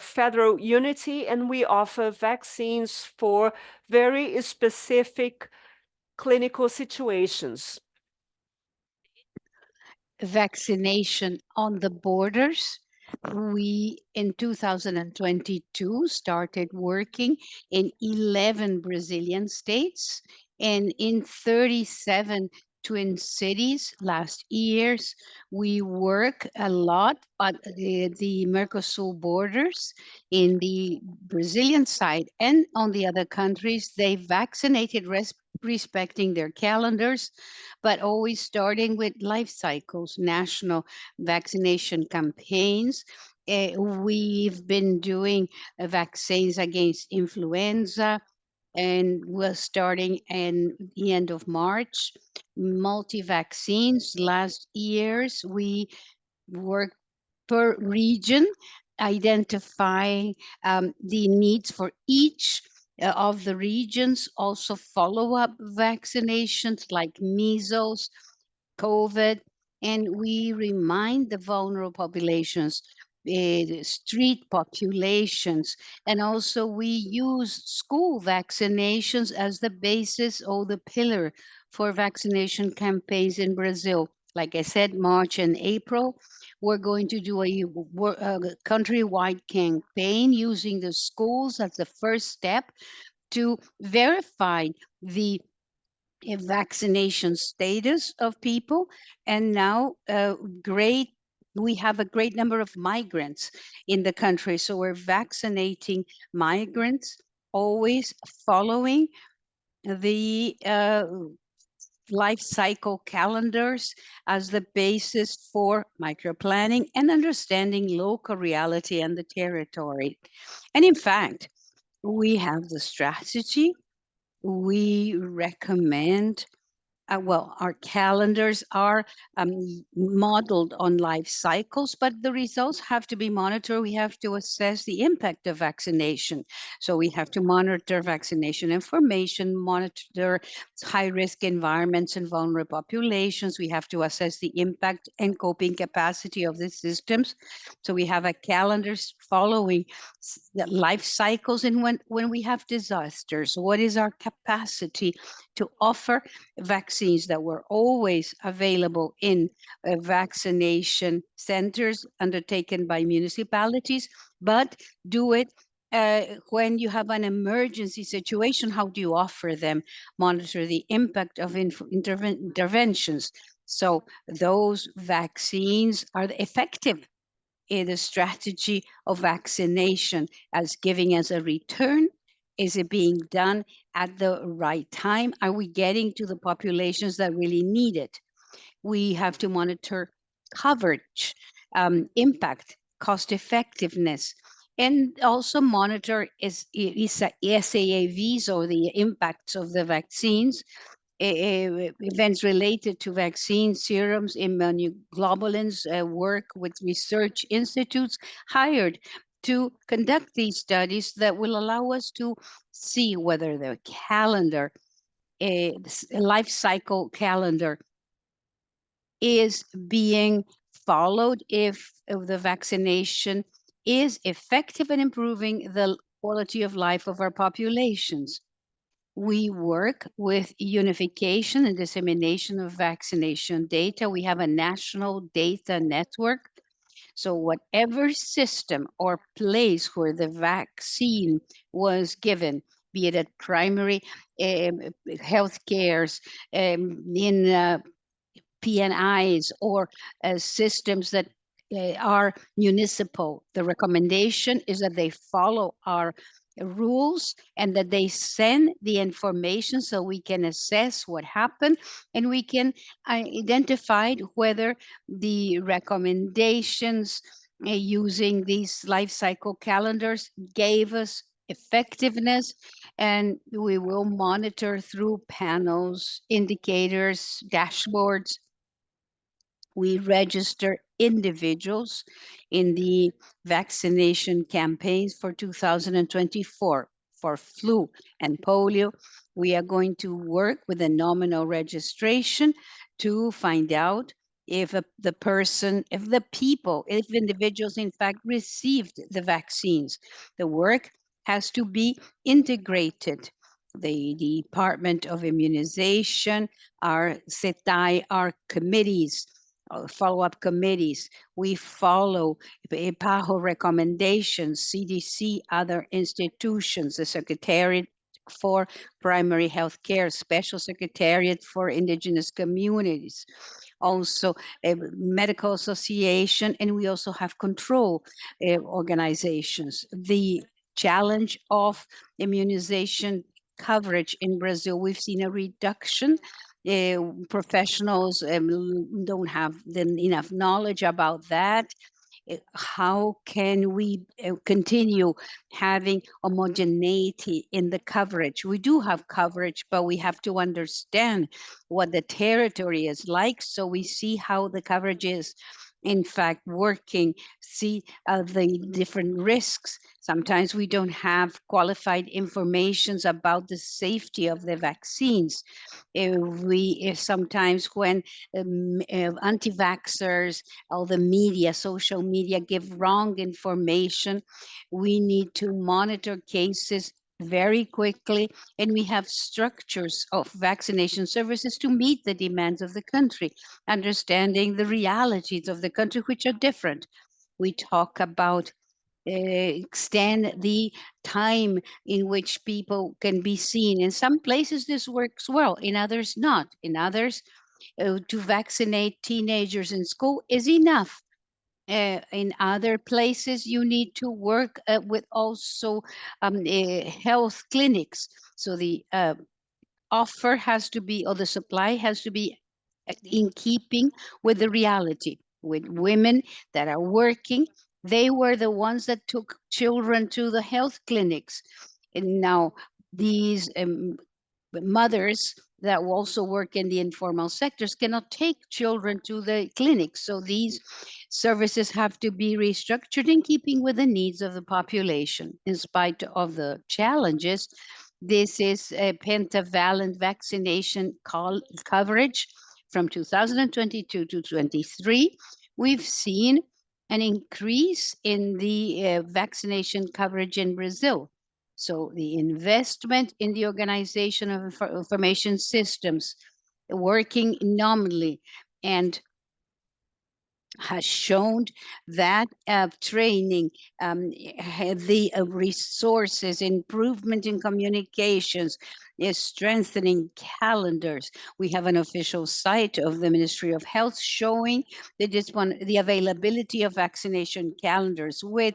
federal unity, and we offer vaccines for very specific clinical situations. Vaccination on the borders. We, in 2022, started working in 11 Brazilian states and in 37 twin cities last years. We work a lot at the Mercosur borders in the Brazilian side and on the other countries. They vaccinated respecting their calendars, but always starting with life cycles, national vaccination campaigns. We've been doing vaccines against influenza, and we're starting in the end of March. Multi-vaccines. Last years, we worked per region, identifying the needs for each of the regions, also follow-up vaccinations like measles, COVID, and we remind the vulnerable populations, the street populations, and also we use school vaccinations as the basis or the pillar for vaccination campaigns in Brazil. Like I said, March and April, we're going to do a countrywide campaign using the schools as the first step to verify the vaccination status of people. And now we have a great number of migrants in the country, so we're vaccinating migrants, always following the life cycle calendars as the basis for microplanning and understanding local reality and the territory. And in fact, we have the strategy. We recommend, our calendars are modeled on life cycles, but the results have to be monitored. We have to assess the impact of vaccination. So we have to monitor vaccination information, monitor high-risk environments and vulnerable populations. We have to assess the impact and coping capacity of the systems. So we have a calendar following the life cycles, and when we have disasters, what is our capacity to offer vaccines that were always available in vaccination centers undertaken by municipalities, but do it when you have an emergency situation. How do you offer them? Monitor the impact of interventions. So those vaccines are effective in the strategy of vaccination as giving us a return. Is it being done at the right time? Are we getting to the populations that really need it? We have to monitor coverage, impact, cost effectiveness, and also monitor SAAVs, or the impacts of the vaccines, events related to vaccines, serums, immunoglobulins, work with research institutes hired to conduct these studies that will allow us to see whether the calendar, life cycle calendar, is being followed, if the vaccination is effective in improving the quality of life of our populations. We work with unification and dissemination of vaccination data. We have a national data network. So whatever system or place where the vaccine was given, be it at primary health cares, in PNIs, or systems that are municipal. The recommendation is that they follow our rules and that they send the information so we can assess what happened, and we can identify whether the recommendations using these life cycle calendars gave us effectiveness. And we will monitor through panels, indicators, dashboards. We register individuals in the vaccination campaigns for 2024 for flu and polio. We are going to work with a nominal registration to find out if if individuals in fact received the vaccines. The work has to be integrated. The Department of Immunization, our CETAI, our committees, follow-up committees. We follow PAHO recommendations, CDC, other institutions, the Secretariat for Primary Health Care, Special Secretariat for Indigenous Communities, also a medical association, and we also have control organizations. The challenge of immunization coverage in Brazil, we've seen a reduction. Professionals don't have enough knowledge about that. How can we continue having homogeneity in the coverage? We do have coverage, but we have to understand what the territory is like, so we see how the coverage is in fact working, see the different risks. Sometimes we don't have qualified information about the safety of the vaccines. Sometimes when anti-vaxxers, all the media, social media, give wrong information, we need to monitor cases very quickly, and we have structures of vaccination services to meet the demands of the country, understanding the realities of the country, which are different. We talk about extend the time in which people can be seen. In some places this works well, in others not. In others, to vaccinate teenagers in school is enough. In other places, you need to work with also health clinics. So the offer has to be, or the supply has to be in keeping with the reality. With women that are working, they were the ones that took children to the health clinics. And now these mothers that also work in the informal sectors cannot take children to the clinics. So these services have to be restructured in keeping with the needs of the population. In spite of the challenges, this is a pentavalent vaccination coverage from 2022 to 23. We've seen an increase in the vaccination coverage in Brazil. So the investment in the organization of information systems working nominally and has shown that training, the resources, improvement in communications, is strengthening calendars. We have an official site of the Ministry of Health showing the availability of vaccination calendars with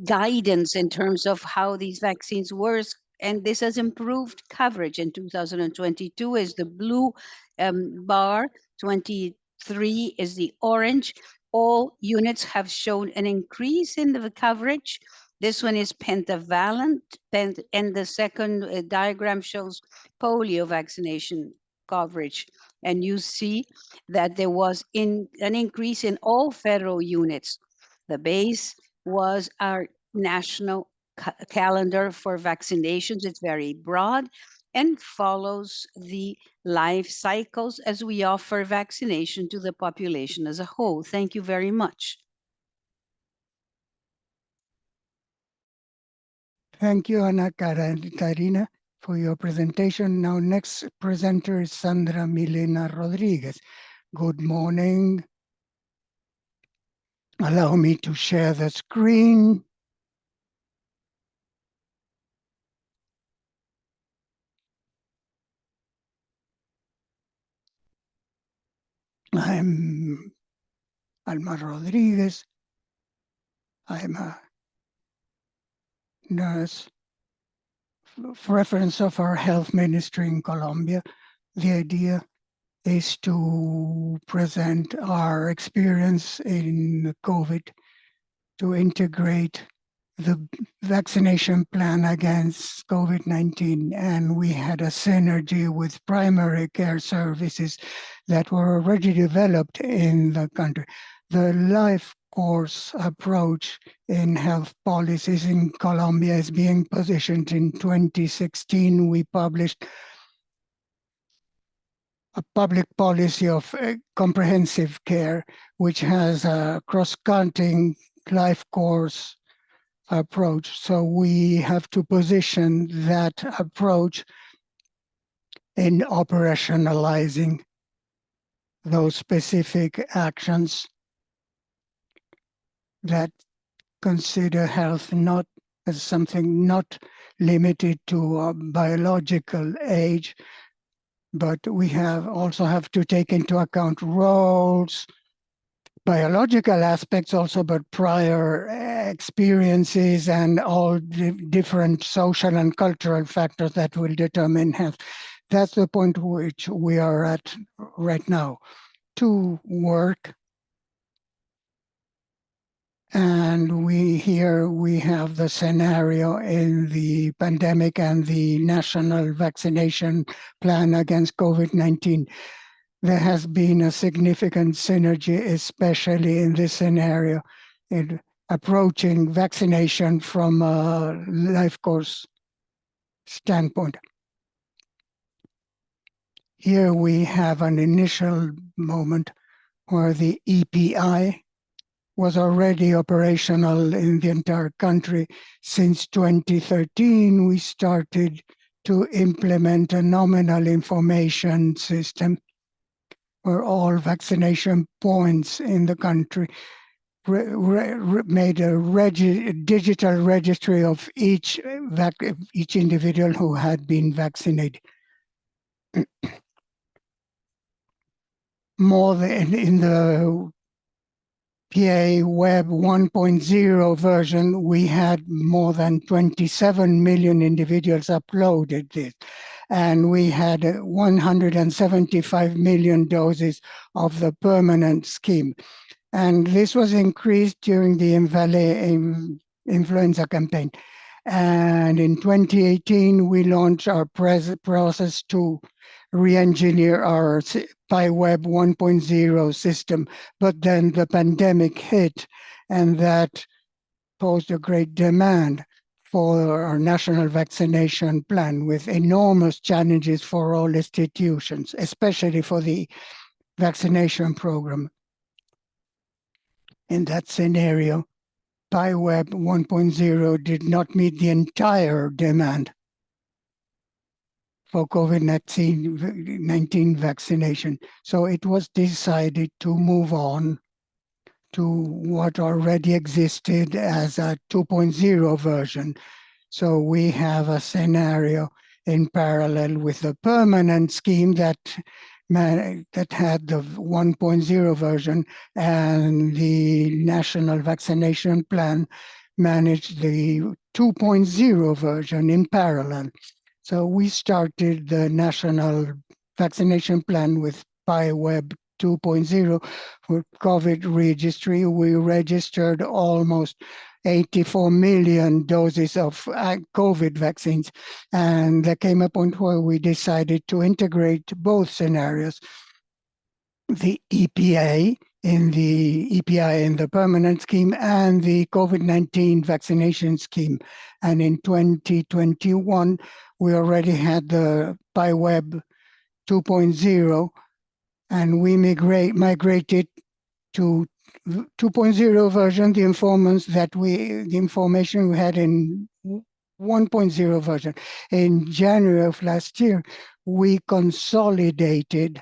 guidance in terms of how these vaccines work. And this has improved coverage in 2022 is the blue bar, 20 3 is the orange. All units have shown an increase in the coverage. This one is pentavalent, and the second diagram shows polio vaccination coverage. And you see that there was an increase in all federal units. The base was our national calendar for vaccinations. It's very broad and follows the life cycles as we offer vaccination to the population as a whole. Thank you very much. Thank you, Ana Catarina, for your presentation. Now, next presenter is Sandra Milena Rodriguez. Good morning. Allow me to share the screen. I'm Alma Rodriguez. I'm a nurse, reference of our health ministry in Colombia. The idea is to present our experience in COVID, to integrate the vaccination plan against COVID-19. And we had a synergy with primary care services that were already developed in the country. The life course approach in health policies in Colombia is being positioned. In 2016, we published a public policy of comprehensive care, which has a cross-cutting life course approach. So we have to position that approach in operationalizing those specific actions that consider health not as something not limited to a biological age, but we also have to take into account roles, biological aspects also, but prior experiences and all different social and cultural factors that will determine health. That's the point which we are at right now, to work. And here we have the scenario in the pandemic and the national vaccination plan against COVID-19. There has been a significant synergy, especially in this scenario, in approaching vaccination from a life course standpoint. Here we have an initial moment where the EPI was already operational in the entire country. Since 2013, we started to implement a nominal information system where all vaccination points in the country made a digital registry of each individual who had been vaccinated. More than in the PA Web 1.0 version, we had more than 27 million individuals uploaded this. And we had 175 million doses of the permanent scheme. And this was increased during the influenza campaign. And in 2018, we launched our process to re-engineer our PyWeb 1.0 system. But then the pandemic hit, and that posed a great demand for our national vaccination plan, with enormous challenges for all institutions, especially for the vaccination program. In that scenario, PyWeb 1.0 did not meet the entire demand for COVID-19 vaccination. So it was decided to move on to what already existed as a 2.0 version. So we have a scenario in parallel with the permanent scheme that had the 1.0 version, and the national vaccination plan managed the 2.0 version in parallel. So we started the national vaccination plan with PyWeb 2.0 for COVID registry. We registered almost 84 million doses of COVID vaccines. And there came a point where we decided to integrate both scenarios, the EPI in the permanent scheme and the COVID-19 vaccination scheme. And in 2021, we already had the PIWeb 2.0, and we migrated to 2.0 version, the information we had in 1.0 version. In January of last year, we consolidated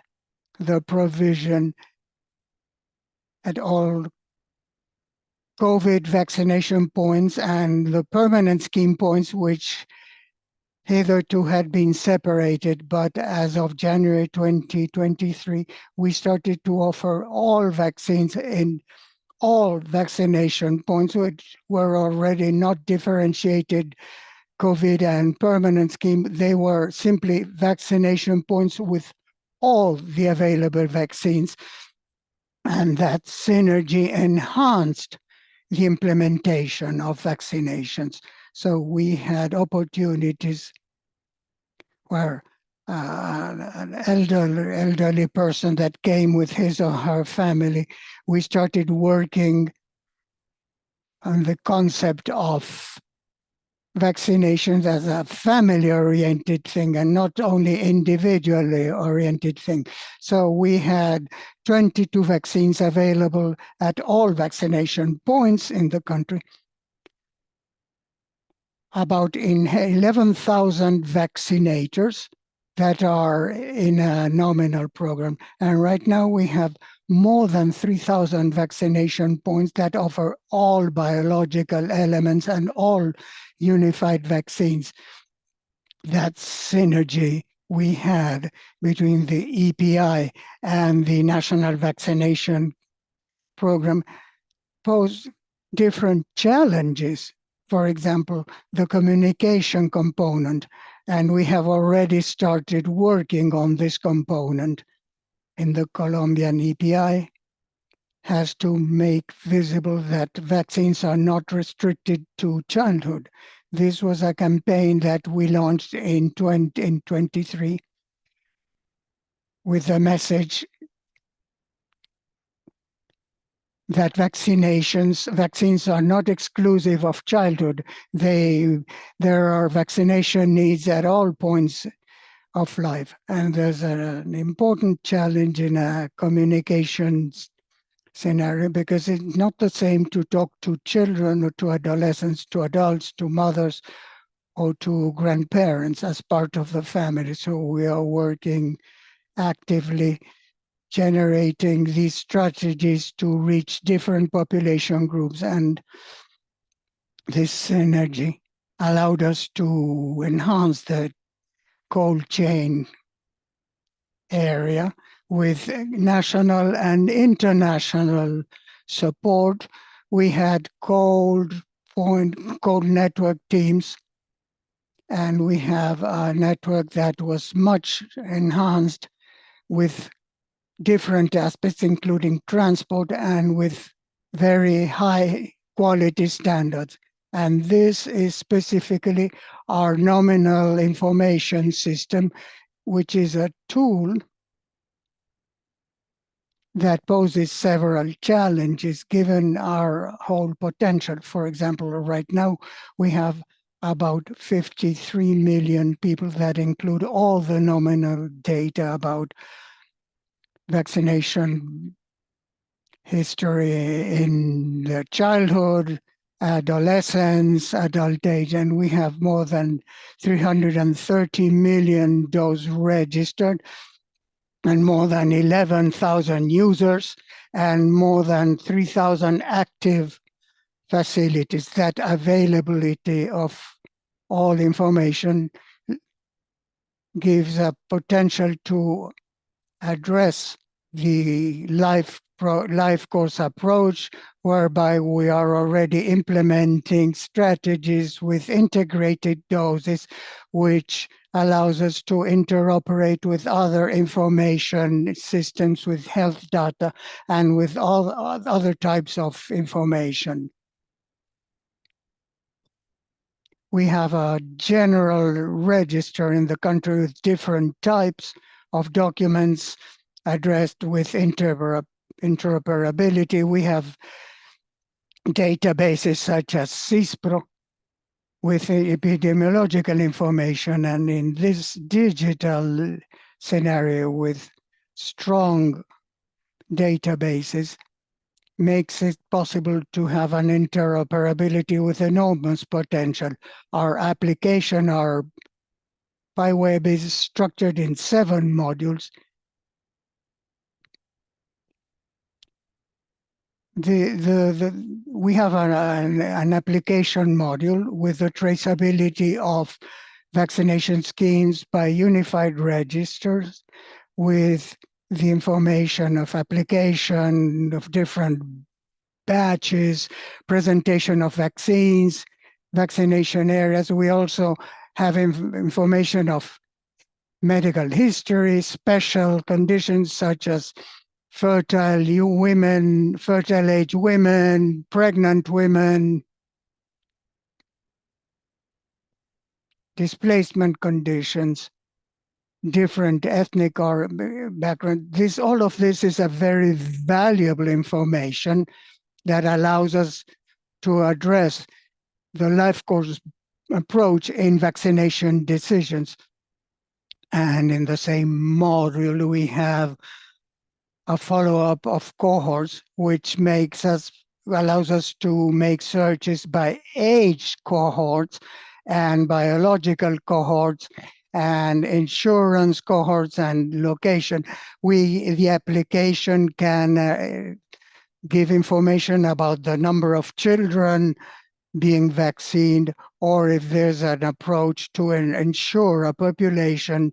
the provision at all COVID vaccination points and the permanent scheme points, which hitherto had been separated. But as of January 2023, we started to offer all vaccines in all vaccination points, which were already not differentiated COVID and permanent scheme. They were simply vaccination points with all the available vaccines. And that synergy enhanced the implementation of vaccinations. So we had opportunities where an elderly person that came with his or her family, we started working on the concept of vaccinations as a family-oriented thing and not only individually oriented thing. So we had 22 vaccines available at all vaccination points in the country. About 11,000 vaccinators that are in a nominal program. And right now we have more than 3,000 vaccination points that offer all biological elements and all unified vaccines. That synergy we had between the EPI and the National Vaccination Program posed different challenges. For example, the communication component, and we have already started working on this component. In the Colombian EPI has to make visible that vaccines are not restricted to childhood. This was a campaign that we launched in 2023 with a message that vaccines are not exclusive of childhood. There are vaccination needs at all points of life. And there's an important challenge in a communications scenario because it's not the same to talk to children or to adolescents, to adults, to mothers, or to grandparents as part of the family. So we are working actively generating these strategies to reach different population groups. And this synergy allowed us to enhance the cold chain area with national and international support. We had cold network teams, and we have a network that was much enhanced with different aspects, including transport and with very high quality standards. And this is specifically our nominal information system, which is a tool that poses several challenges given our whole potential. For example, right now we have about 53 million people that include all the nominal data about vaccination history in their childhood, adolescence, adult age, and we have more than 330 million doses registered and more than 11,000 users and more than 3,000 active facilities. That availability of all information gives a potential to address the life life course approach, whereby we are already implementing strategies with integrated doses, which allows us to interoperate with other information systems, with health data, and with all other types of information. We have a general register in the country with different types of documents addressed with interoperability. We have databases such as CISPRO with epidemiological information, and in this digital scenario with strong databases makes it possible to have an interoperability with enormous potential. Our application, our PyWeb, is structured in 7 modules. We have an application module with the traceability of vaccination schemes by unified registers, with the information of application of different batches, presentation of vaccines, vaccination areas. We also have information of medical history, special conditions such as fertile age women, pregnant women, displacement conditions, different ethnic or background. All of this is a very valuable information that allows us to address the life course approach in vaccination decisions. And in the same module, we have a follow-up of cohorts, which allows us to make searches by age cohorts and biological cohorts and insurance cohorts and location. The application can give information about the number of children being vaccinated, or if there's an approach to ensure a population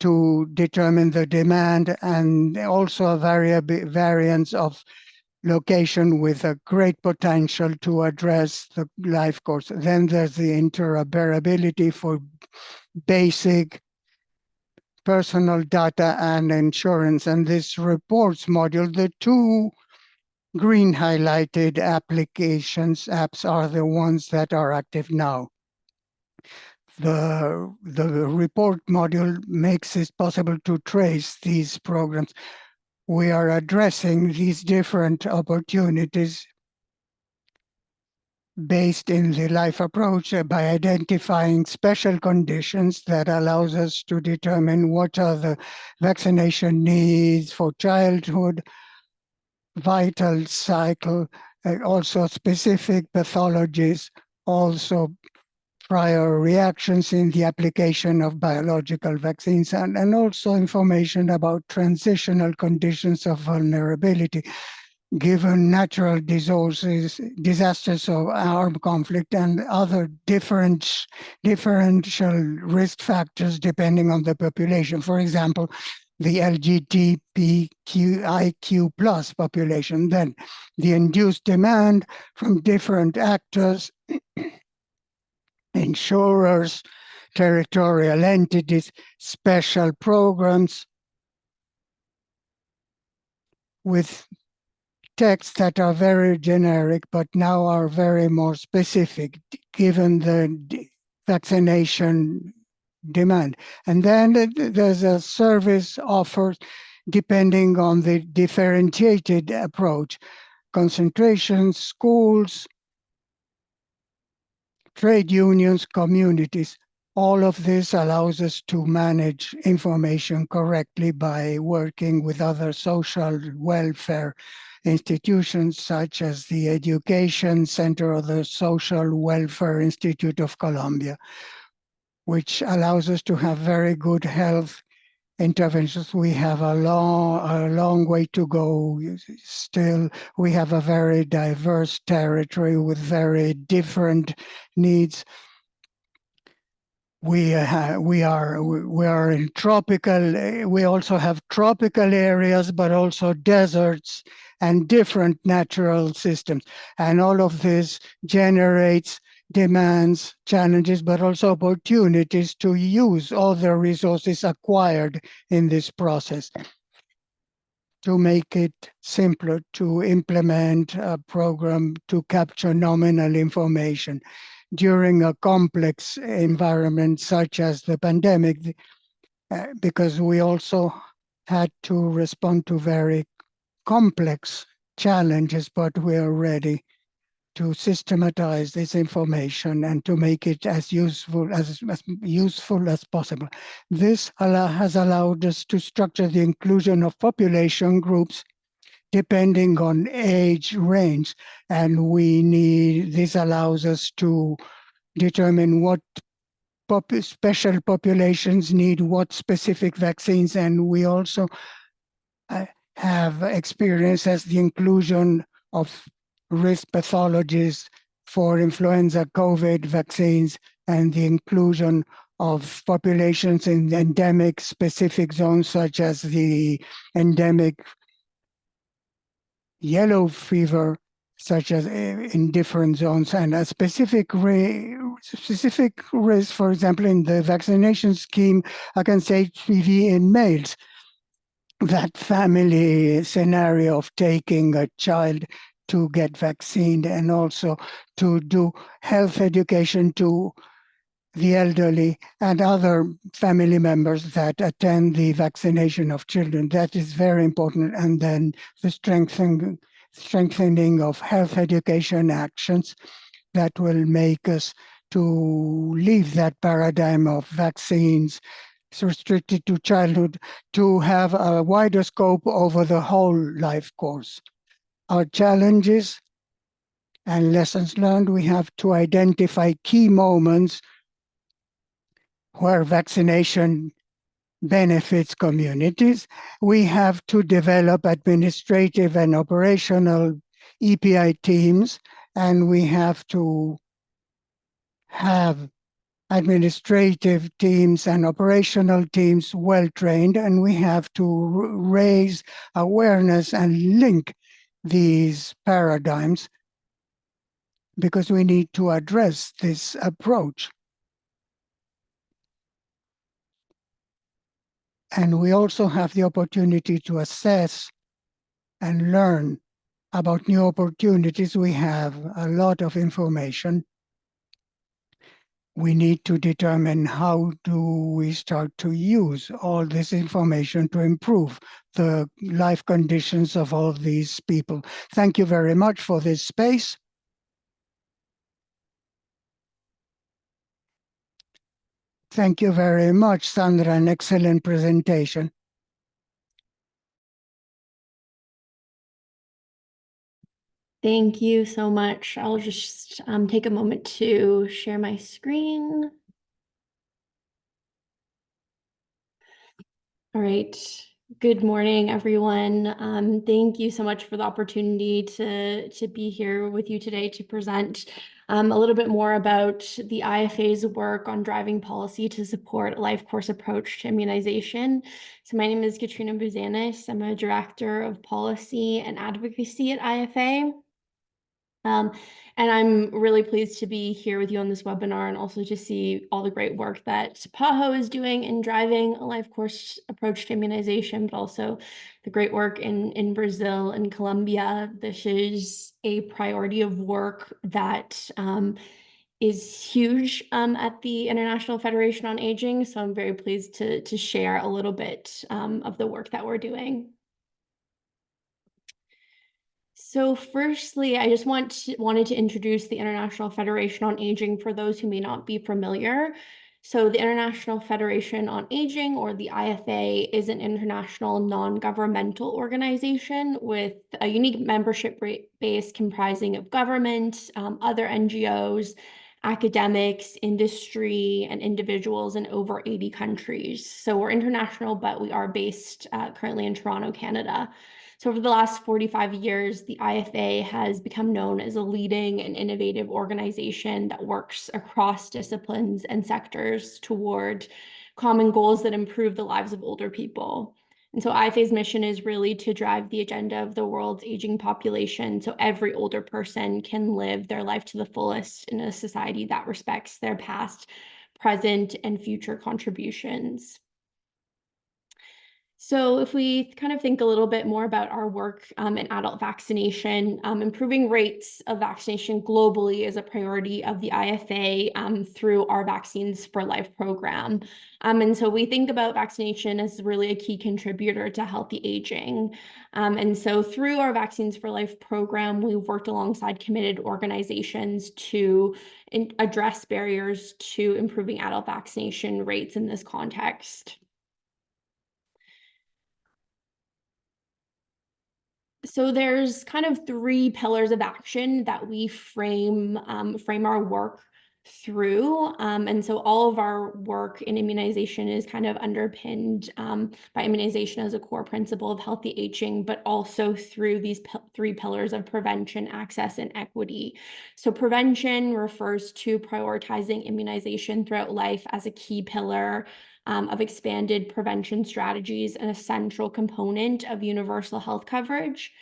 to determine the demand, and also a variance of location with a great potential to address the life course. Then there's the interoperability for basic personal data and insurance. And this reports module, the 2 green highlighted apps are the ones that are active now. The report module makes it possible to trace these programs. We are addressing these different opportunities based in the life approach by identifying special conditions that allows us to determine what are the vaccination needs for childhood, vital cycle, also specific pathologies, also prior reactions in the application of biological vaccines, and also information about transitional conditions of vulnerability, given natural disasters of armed conflict and other differential risk factors depending on the population. For example, the LGBTQIQ+ population, then the induced demand from different actors, insurers, territorial entities, special programs with texts that are very generic, but now are very more specific, given the vaccination demand. And then there's a service offered depending on the differentiated approach, concentrations, schools, trade unions, communities. All of this allows us to manage information correctly by working with other social welfare institutions such as the Education Center or the Social Welfare Institute of Colombia, which allows us to have very good health interventions. We have a long way to go still. We have a very diverse territory with very different needs. we are in tropical. We also have tropical areas, but also deserts and different natural systems, and all of this generates demands, challenges, but also opportunities to use all the resources acquired in this process to make it simpler to implement a program to capture nominal information during a complex environment such as the pandemic, because we also had to respond to very complex challenges, but we are ready to systematize this information and to make it as useful as possible. This has allowed us to structure the inclusion of population groups depending on age range, and this allows us to determine what special populations need what specific vaccines, and we also have experience as the inclusion of risk pathologies for influenza COVID vaccines and the inclusion of populations in endemic specific zones such as the endemic yellow fever, such as in different zones, and a specific risk, for example, in the vaccination scheme against HPV in males. That family scenario of taking a child to get vaccinated and also to do health education to the elderly and other family members that attend the vaccination of children. That is very important. And then the strengthening of health education actions that will make us to leave that paradigm of vaccines restricted to childhood to have a wider scope over the whole life course. Our challenges and lessons learned, we have to identify key moments where vaccination benefits communities. We have to develop administrative and operational EPI teams, and we have to have administrative teams and operational teams well-trained, and we have to raise awareness and link these paradigms because we need to address this approach. And we also have the opportunity to assess and learn about new opportunities. We have a lot of information. We need to determine how do we start to use all this information to improve the life conditions of all these people. Thank you very much for this space. Thank you very much, Sandra, an excellent presentation. Thank you so much. I'll just take a moment to share my screen. All right. Good morning, everyone. Thank you so much for the opportunity to be here with you today to present a little bit more about the IFA's work on driving policy to support a life course approach to immunization. So my name is Katrina Buzanis. I'm a director of policy and advocacy at IFA. And I'm really pleased to be here with you on this webinar and also to see all the great work that PAHO is doing in driving a life course approach to immunization, but also the great work in Brazil and Colombia. This is a priority of work that is huge at the International Federation on Aging. So I'm very pleased to share a little bit of the work that we're doing. So firstly, I just wanted to introduce the International Federation on Aging for those who may not be familiar. So the International Federation on Aging, or the IFA, is an international non-governmental organization with a unique membership base comprising of government, other NGOs, academics, industry, and individuals in over 80 countries. So we're international, but we are based currently in Toronto, Canada. So over the last 45 years, the IFA has become known as a leading and innovative organization that works across disciplines and sectors toward common goals that improve the lives of older people. And so IFA's mission is really to drive the agenda of the world's aging population so every older person can live their life to the fullest in a society that respects their past, present, and future contributions. So if we kind of think a little bit more about our work in adult vaccination, improving rates of vaccination globally is a priority of the IFA through our Vaccines for Life program. And so we think about vaccination as really a key contributor to healthy aging. And so through our Vaccines for Life program, we've worked alongside committed organizations to address barriers to improving adult vaccination rates in this context. So there's kind of three pillars of action that we frame our work through. And so all of our work in immunization is kind of underpinned by immunization as a core principle of healthy aging, but also through these three pillars of prevention, access, and equity. So prevention refers to prioritizing immunization throughout life as a key pillar of expanded prevention strategies, an essential component of universal health coverage.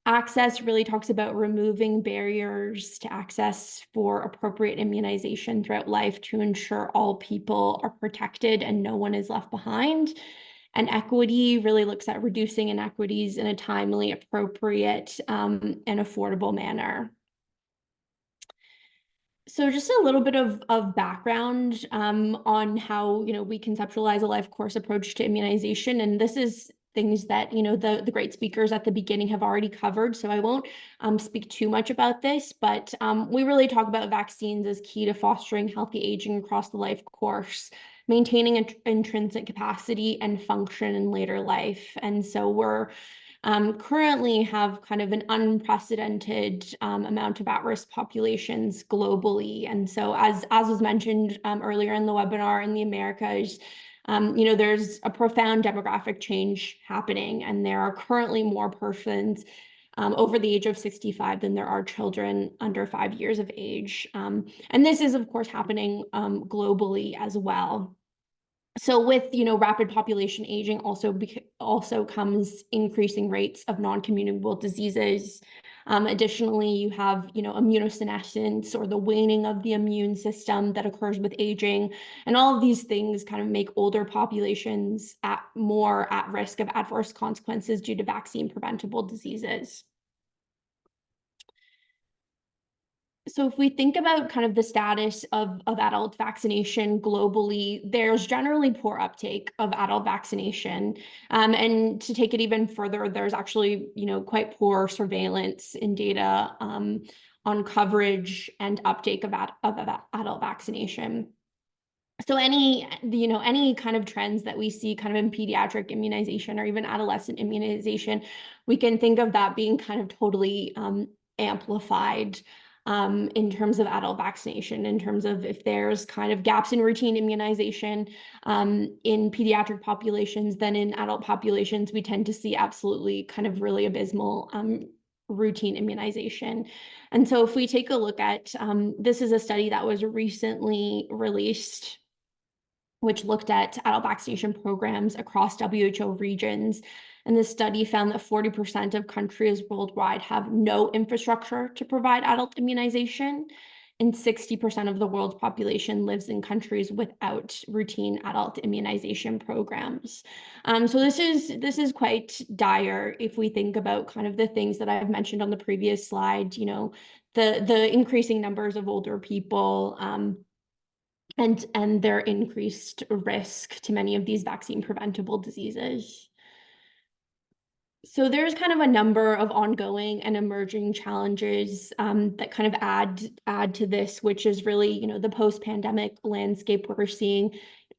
Access really talks about removing barriers to access for appropriate immunization throughout life to ensure all people are protected and no one is left behind. And equity really looks at reducing inequities in a timely, appropriate, and affordable manner. So just a little bit of background on how we conceptualize a life course approach to immunization, and this is things that the great speakers at the beginning have already covered. So I won't speak too much about this, but we really talk about vaccines as key to fostering healthy aging across the life course, maintaining intrinsic capacity and function in later life, and so we're currently have kind of an unprecedented amount of at-risk populations globally. And so as was mentioned earlier in the webinar, in the Americas, there's a profound demographic change happening, and there are currently more persons over the age of 65 than there are children under 5 years of age. And this is, of course, happening globally as well. So with rapid population aging also comes increasing rates of non-communicable diseases. Additionally, you have immunosenescence, or the waning of the immune system that occurs with aging, and all of these things kind of make older populations more at risk of adverse consequences due to vaccine preventable diseases. So if we think about kind of the status of adult vaccination globally, there's generally poor uptake of adult vaccination. And to take it even further, there's actually, quite poor surveillance in data on coverage and uptake of adult vaccination. So any kind of trends that we see kind of in pediatric immunization or even adolescent immunization, we can think of that being kind of totally amplified in terms of adult vaccination, in terms of if there's kind of gaps in routine immunization in pediatric populations, then in adult populations, we tend to see absolutely kind of really abysmal routine immunization. And so if we take a look at, this is a study that was recently released, which looked at adult vaccination programs across WHO regions. And this study found that 40% of countries worldwide have no infrastructure to provide adult immunization, and 60% of the world's population lives in countries without routine adult immunization programs. So this is quite dire if we think about kind of the things that I've mentioned on the previous slide, the increasing numbers of older people, and their increased risk to many of these vaccine preventable diseases. So there's kind of a number of ongoing and emerging challenges that kind of add to this, which is really, the post-pandemic landscape where we're seeing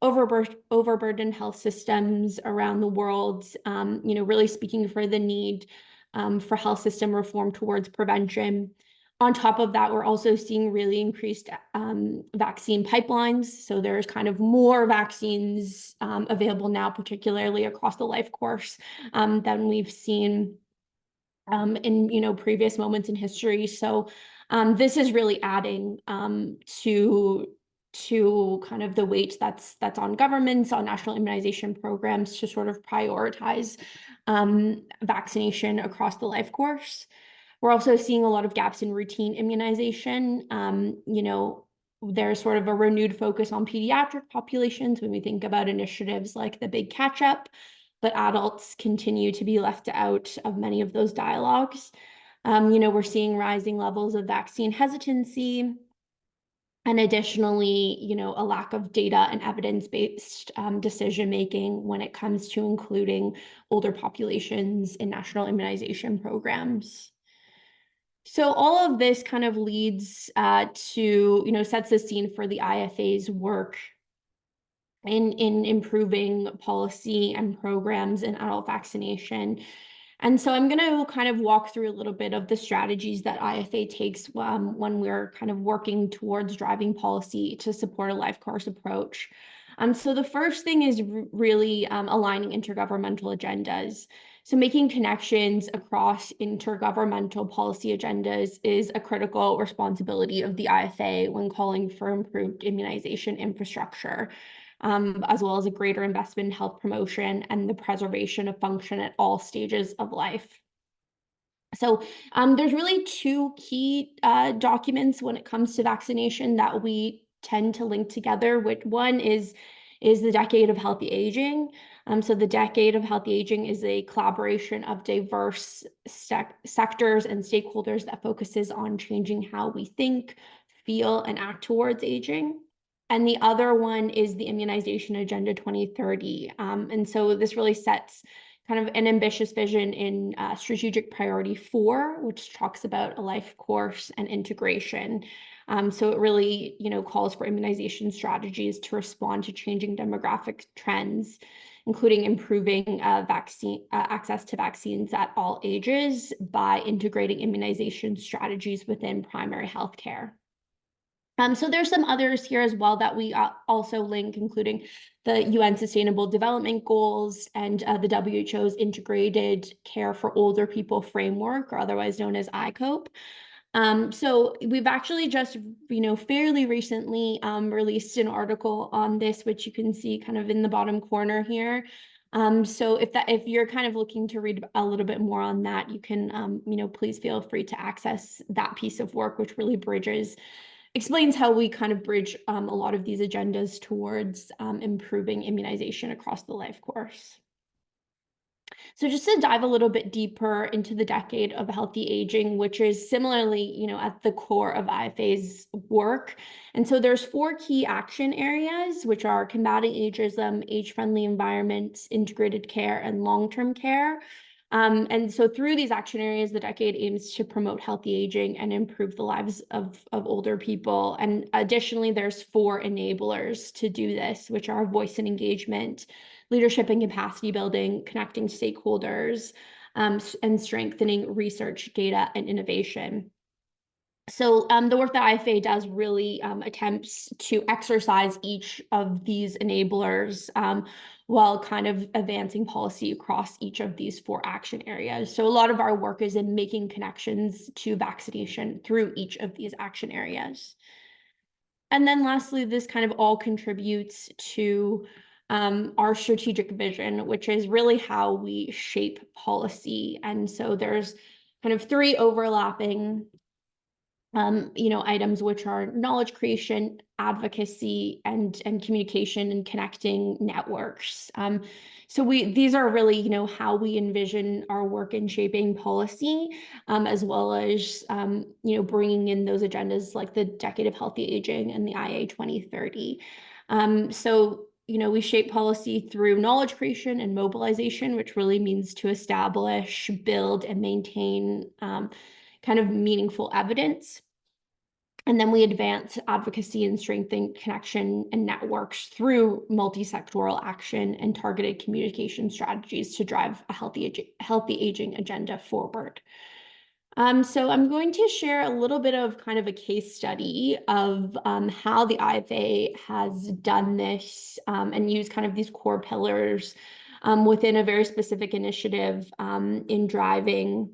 overburdened health systems around the world, really speaking for the need for health system reform towards prevention. On top of that, we're also seeing really increased vaccine pipelines. So there's kind of more vaccines available now, particularly across the life course, than we've seen in previous moments in history. So this is really adding to kind of the weight that's on governments, on national immunization programs to sort of prioritize vaccination across the life course. We're also seeing a lot of gaps in routine immunization. There's sort of a renewed focus on pediatric populations when we think about initiatives like the Big Catch Up, but adults continue to be left out of many of those dialogues. We're seeing rising levels of vaccine hesitancy, and additionally, a lack of data and evidence-based decision-making when it comes to including older populations in national immunization programs. So all of this kind of leads to, sets the scene for the IFA's work in improving policy and programs in adult vaccination. And so I'm going to kind of walk through a little bit of the strategies that IFA takes when we're kind of working towards driving policy to support a life course approach. So the first thing is really aligning intergovernmental agendas. So making connections across intergovernmental policy agendas is a critical responsibility of the IFA when calling for improved immunization infrastructure, as well as a greater investment in health promotion and the preservation of function at all stages of life. So there's really two key documents when it comes to vaccination that we tend to link together, which one is the Decade of Healthy Aging. So the Decade of Healthy Aging is a collaboration of diverse sectors and stakeholders that focuses on changing how we think, feel, and act towards aging. And the other one is the Immunization Agenda 2030. And so this really sets kind of an ambitious vision in Strategic Priority 4, which talks about a life course and integration. So it really, calls for immunization strategies to respond to changing demographic trends, including improving access to vaccines at all ages by integrating immunization strategies within primary health care. So there's some others here as well that we also link, including the UN Sustainable Development Goals and the WHO's Integrated Care for Older People Framework, or otherwise known as ICOPE. So we've actually just, fairly recently released an article on this, which you can see kind of in the bottom corner here. So if you're kind of looking to read a little bit more on that, you can, please feel free to access that piece of work, which really explains how we kind of bridge a lot of these agendas towards improving immunization across the life course. So just to dive a little bit deeper into the Decade of Healthy Aging, which is similarly, at the core of IFA's work. And so there's 4 key action areas, which are combating ageism, age-friendly environments, integrated care, and long-term care. And so through these action areas, the decade aims to promote healthy aging and improve the lives of older people. And additionally, there's 4 enablers to do this, which are voice and engagement, leadership and capacity building, connecting stakeholders, and strengthening research, data, and innovation. So the work that IFA does really attempts to exercise each of these enablers while kind of advancing policy across each of these 4 action areas. So a lot of our work is in making connections to vaccination through each of these action areas. And then lastly, this kind of all contributes to our strategic vision, which is really how we shape policy. And so there's kind of 3 overlapping items, which are knowledge creation, advocacy, and communication and connecting networks. So these are really, how we envision our work in shaping policy, as well as, bringing in those agendas like the Decade of Healthy Aging and the IA 2030. So we shape policy through knowledge creation and mobilization, which really means to establish, build, and maintain kind of meaningful evidence. And then we advance advocacy and strengthen connection and networks through multi-sectoral action and targeted communication strategies to drive a healthy aging agenda forward. So I'm going to share a little bit of kind of a case study of how the IFA has done this and use kind of these core pillars within a very specific initiative in driving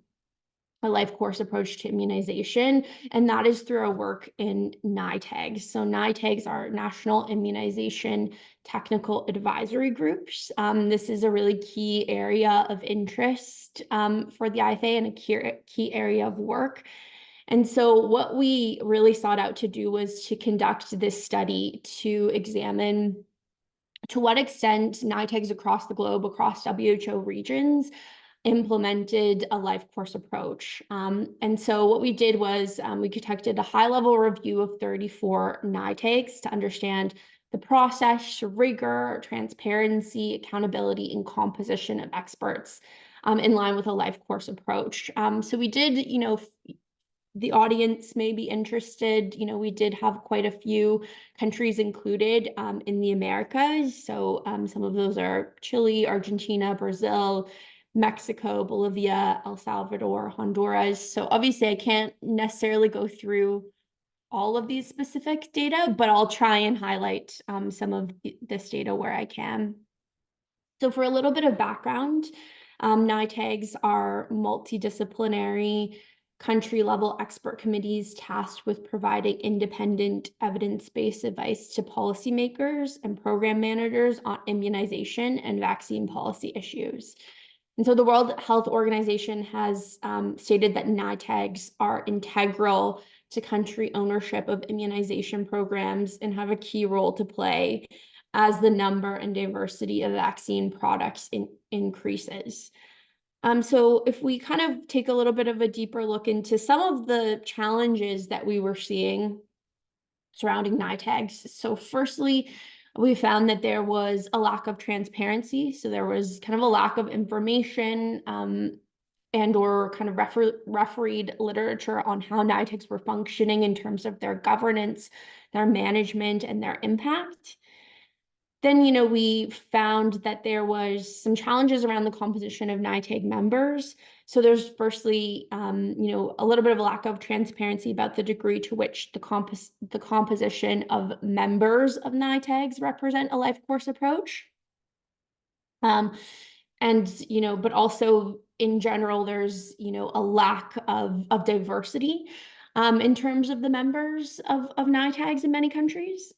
a life course approach to immunization, and that is through our work in NITAGs. So NITAGs are National Immunization Technical Advisory Groups. This is a really key area of interest for the IFA and a key area of work. And so what we really sought out to do was to conduct this study to examine to what extent NITAGs across the globe, across WHO regions, implemented a life course approach. And so what we did was we conducted a high-level review of 34 NITAGs to understand the process, rigor, transparency, accountability, and composition of experts in line with a life course approach. So we did, the audience may be interested. We did have quite a few countries included in the Americas. So some of those are Chile, Argentina, Brazil, Mexico, Bolivia, El Salvador, Honduras. So obviously I can't necessarily go through all of these specific data, but I'll try and highlight some of this data where I can. So for a little bit of background, NITAGs are multidisciplinary country-level expert committees tasked with providing independent evidence-based advice to policymakers and program managers on immunization and vaccine policy issues. And so the World Health Organization has stated that NITAGs are integral to country ownership of immunization programs and have a key role to play as the number and diversity of vaccine products increases. So if we kind of take a little bit of a deeper look into some of the challenges that we were seeing surrounding NITAGs. So firstly, we found that there was a lack of transparency. So there was kind of a lack of information and or kind of refereed literature on how NITAGs were functioning in terms of their governance, their management, and their impact. Then, we found that there was some challenges around the composition of NITAG members. So there's firstly, a little bit of a lack of transparency about the degree to which the composition of members of NITAGs represent a life course approach. But also in general, there's, a lack of diversity in terms of the members of NITAGs in many countries.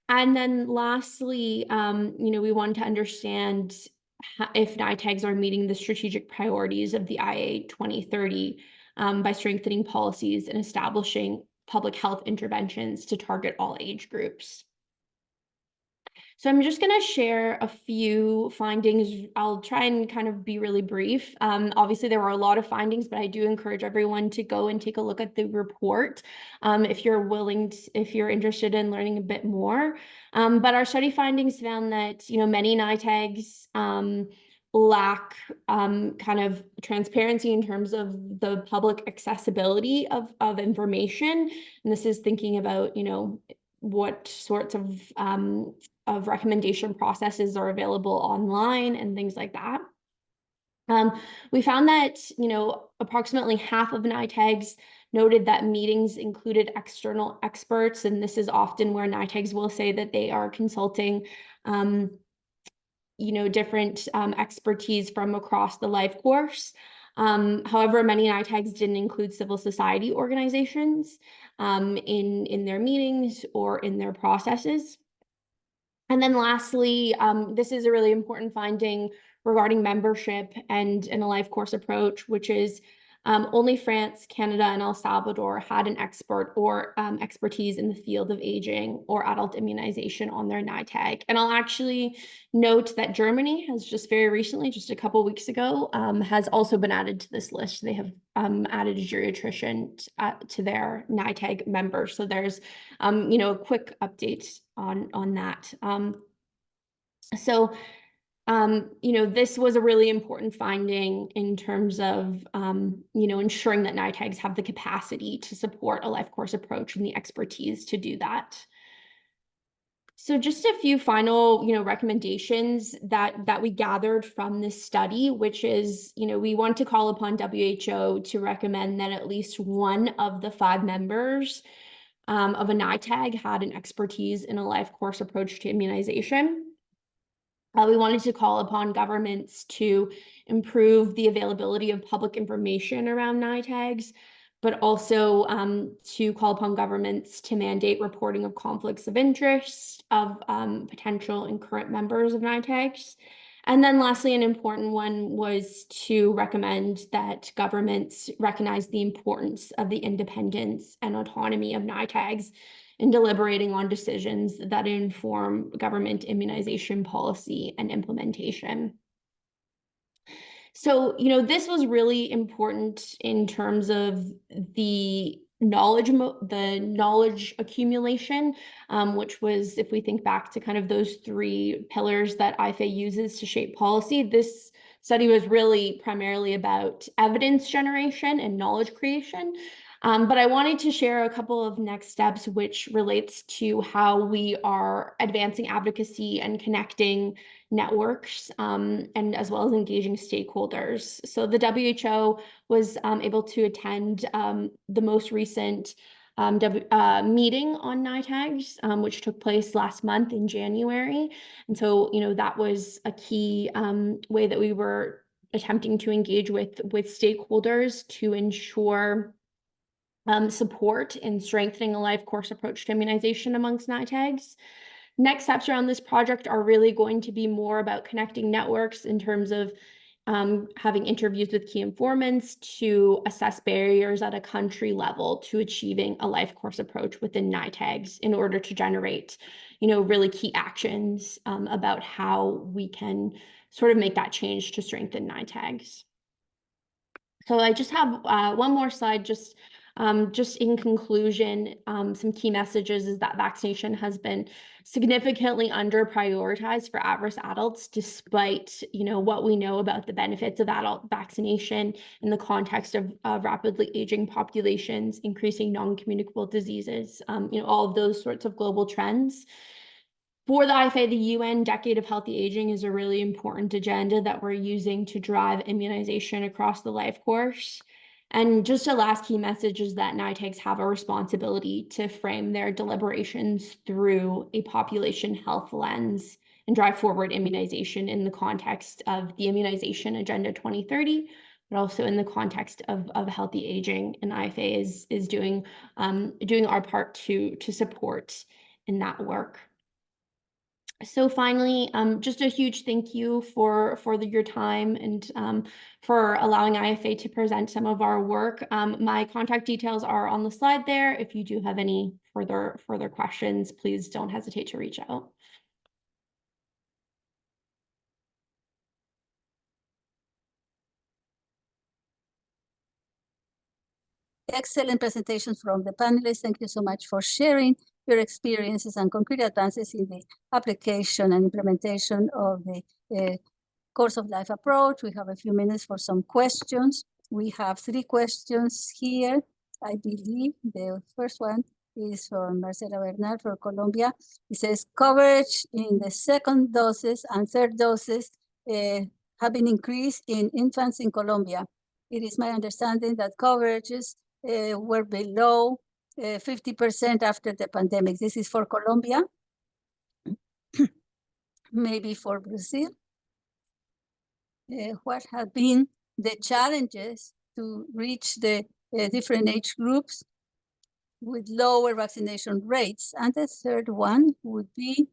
And then lastly, we wanted to understand if NITAGs are meeting the strategic priorities of the IA 2030 by strengthening policies and establishing public health interventions to target all age groups. So I'm just going to share a few findings. I'll try and kind of be really brief. Obviously, there were a lot of findings, but I do encourage everyone to go and take a look at the report if you're if you're interested in learning a bit more. But our study findings found that, many NITAGs lack kind of transparency in terms of the public accessibility of information. And this is thinking about, what sorts of recommendation processes are available online and things like that. We found that, approximately half of NITAGs noted that meetings included external experts, and this is often where NITAGs will say that they are consulting, different expertise from across the life course. However, many NITAGs didn't include civil society organizations in their meetings or in their processes. And then lastly, this is a really important finding regarding membership and a life course approach, which is only France, Canada, and El Salvador had an expert or expertise in the field of aging or adult immunization on their NITAG. And I'll actually note that Germany has just very recently, just a couple of weeks ago, has also been added to this list. They have added a geriatrician to their NITAG members. So there's, a quick update on that. This was a really important finding in terms of, ensuring that NITAGs have the capacity to support a life course approach and the expertise to do that. So just a few final, recommendations that we gathered from this study, which is, we want to call upon WHO to recommend that at least one of the 5 members of a NITAG had an expertise in a life course approach to immunization. We wanted to call upon governments to improve the availability of public information around NITAGs, but also to call upon governments to mandate reporting of conflicts of interest of potential and current members of NITAGs. And then lastly, an important one was to recommend that governments recognize the importance of the independence and autonomy of NITAGs in deliberating on decisions that inform government immunization policy and implementation. So, this was really important in terms of the knowledge accumulation, which was, if we think back to kind of those three pillars that IFA uses to shape policy, this study was really primarily about evidence generation and knowledge creation. But I wanted to share a couple of next steps, which relates to how we are advancing advocacy and connecting networks, and as well as engaging stakeholders. So the WHO was able to attend the most recent meeting on NITAGs, which took place last month in January. And so, that was a key way that we were attempting to engage with stakeholders to ensure support in strengthening a life course approach to immunization amongst NITAGs. Next steps around this project are really going to be more about connecting networks in terms of having interviews with key informants to assess barriers at a country level to achieving a life course approach within NITAGs in order to generate, really key actions about how we can sort of make that change to strengthen NITAGs. So I just have one more slide, just in conclusion, some key messages is that vaccination has been significantly under prioritized for at-risk adults, despite what we know about the benefits of adult vaccination in the context of rapidly aging populations, increasing non-communicable diseases, all of those sorts of global trends. For the IFA, the UN Decade of Healthy Aging is a really important agenda that we're using to drive immunization across the life course. And just a last key message is that NITAGs have a responsibility to frame their deliberations through a population health lens and drive forward immunization in the context of the Immunization Agenda 2030, but also in the context of healthy aging. And IFA is doing our part to support in that work. So finally, just a huge thank you for your time and for allowing IFA to present some of our work. My contact details are on the slide there. If you do have any further questions, please don't hesitate to reach out. Excellent presentations from the panelists. Thank you so much for sharing your experiences and concrete advances in the application and implementation of the course of life approach. We have a few minutes for some questions. We have 3 questions here. I believe the first one is from Marcela Bernal for Colombia. It says coverage in the second doses and third doses have been increased in infants in Colombia. It is my understanding that coverages were below 50% after the pandemic. This is for Colombia, maybe for Brazil. What have been the challenges to reach the different age groups with lower vaccination rates? And the third one would be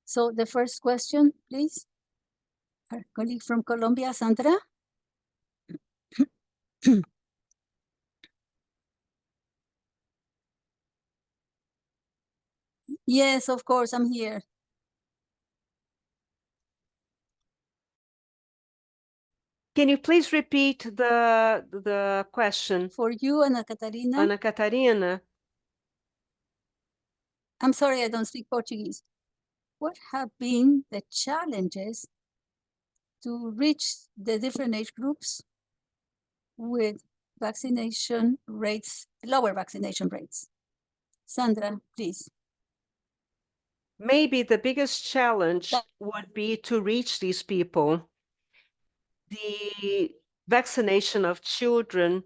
so the first question, please. Our colleague from Colombia, Sandra. Yes, of course, I'm here. Can you please repeat the question? For you, Ana Catarina. Ana Catarina. I'm sorry, I don't speak Portuguese. What have been the challenges to reach the different age groups with vaccination rates, lower vaccination rates? Sandra, please. maybe the biggest challenge would be to reach these people. The vaccination of children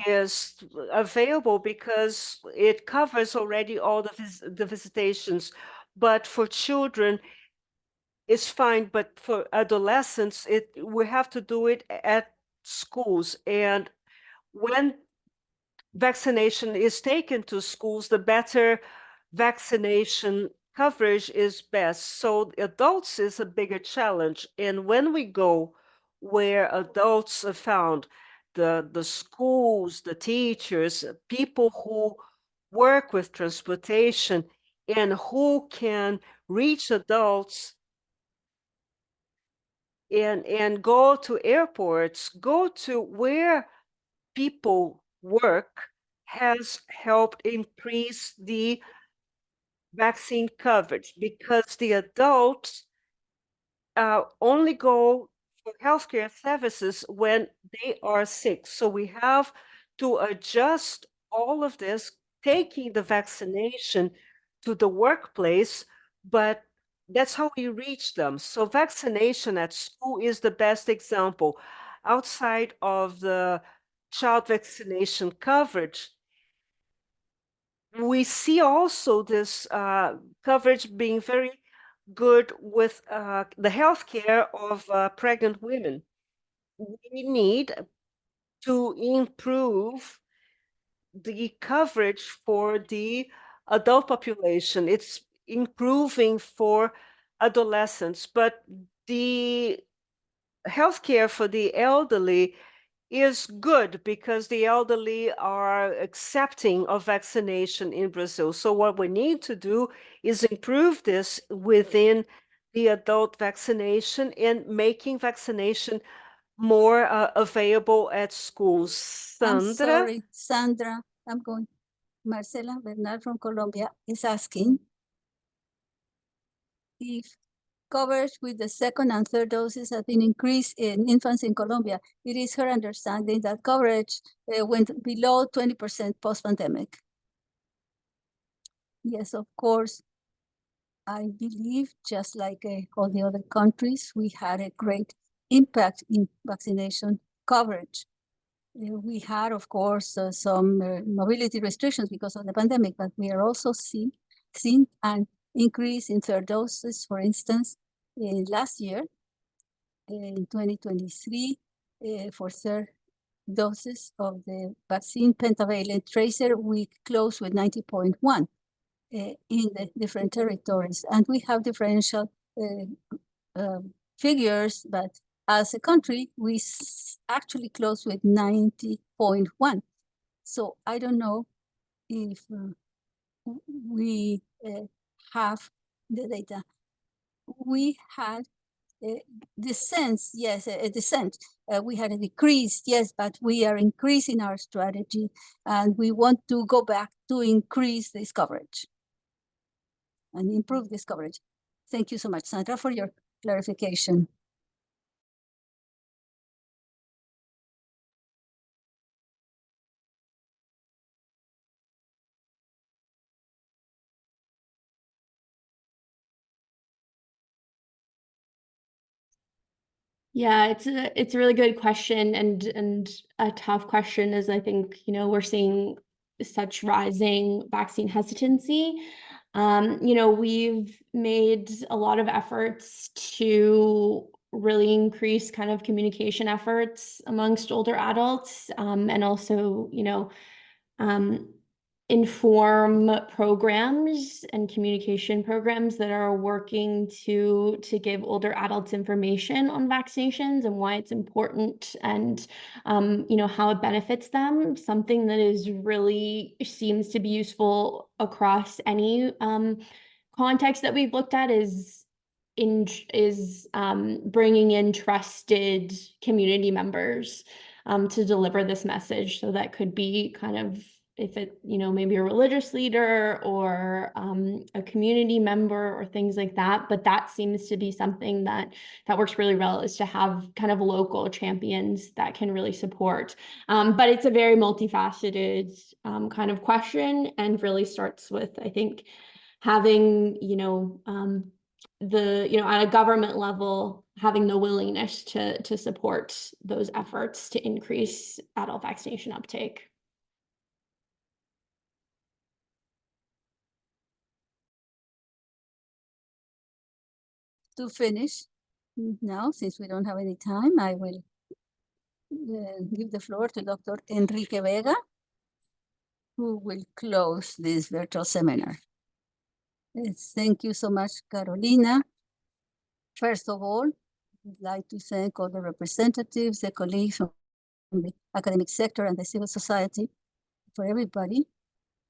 is available because it covers already all the visitations. But for children, it's fine. But for adolescents, we have to do it at schools. And when vaccination is taken to schools, the better vaccination coverage is best. So adults is a bigger challenge. And when we go where adults are found, the schools, the teachers, people who work with transportation and who can reach adults and go to airports, go to where people work, has helped increase the vaccine coverage because the adults only go for healthcare services when they are sick. So we have to adjust all of this, taking the vaccination to the workplace, but that's how we reach them. So vaccination at school is the best example. Outside of the child vaccination coverage, we see also this coverage being very good with the healthcare of pregnant women. We need to improve the coverage for the adult population. It's improving for adolescents, but the healthcare for the elderly is good because the elderly are accepting of vaccination in Brazil. So what we need to do is improve this within the adult vaccination and making vaccination more available at schools. I'm Sandra? sorry, Sandra, I'm going. Marcela Bernal from Colombia is asking if coverage with the second and third doses has been increased in infants in Colombia. It is her understanding that coverage went below 20% post-pandemic. Yes, of course. I believe, just like all the other countries, we had a great impact in vaccination coverage. We had, of course, some mobility restrictions because of the pandemic, but we are also seeing an increase in third doses. For instance, last year, in 2023, for third doses of the vaccine pentavalent tracer, we closed with 90.1 in the different territories. And we have differential figures, but as a country, we actually closed with 90.1. So I don't know if we have the data. We had descent, yes, a descent. We had a decrease, yes, but we are increasing our strategy and we want to go back to increase this coverage and improve this coverage. Thank you so much, Sandra, for your clarification. Yeah, it's a really good question and a tough question, as I think, we're seeing such rising vaccine hesitancy. We've made a lot of efforts to really increase kind of communication efforts amongst older adults, and also, inform programs and communication programs that are working to give older adults information on vaccinations and why it's important and how it benefits them. Something that is really seems to be useful across any context that we've looked at is bringing in trusted community members to deliver this message. So that could be kind of if it, maybe a religious leader or a community member or things like that. But that seems to be something that works really well, is to have kind of local champions that can really support. But it's a very multifaceted kind of question, and really starts with, I think, having, at a government level, having the willingness to support those efforts to increase adult vaccination uptake. To finish now, since we don't have any time, I will give the floor to Dr. Enrique Vega, who will close this virtual seminar. Thank you so much, Carolina. First of all, I'd like to thank all the representatives, the colleagues from the academic sector and the civil society, for everybody,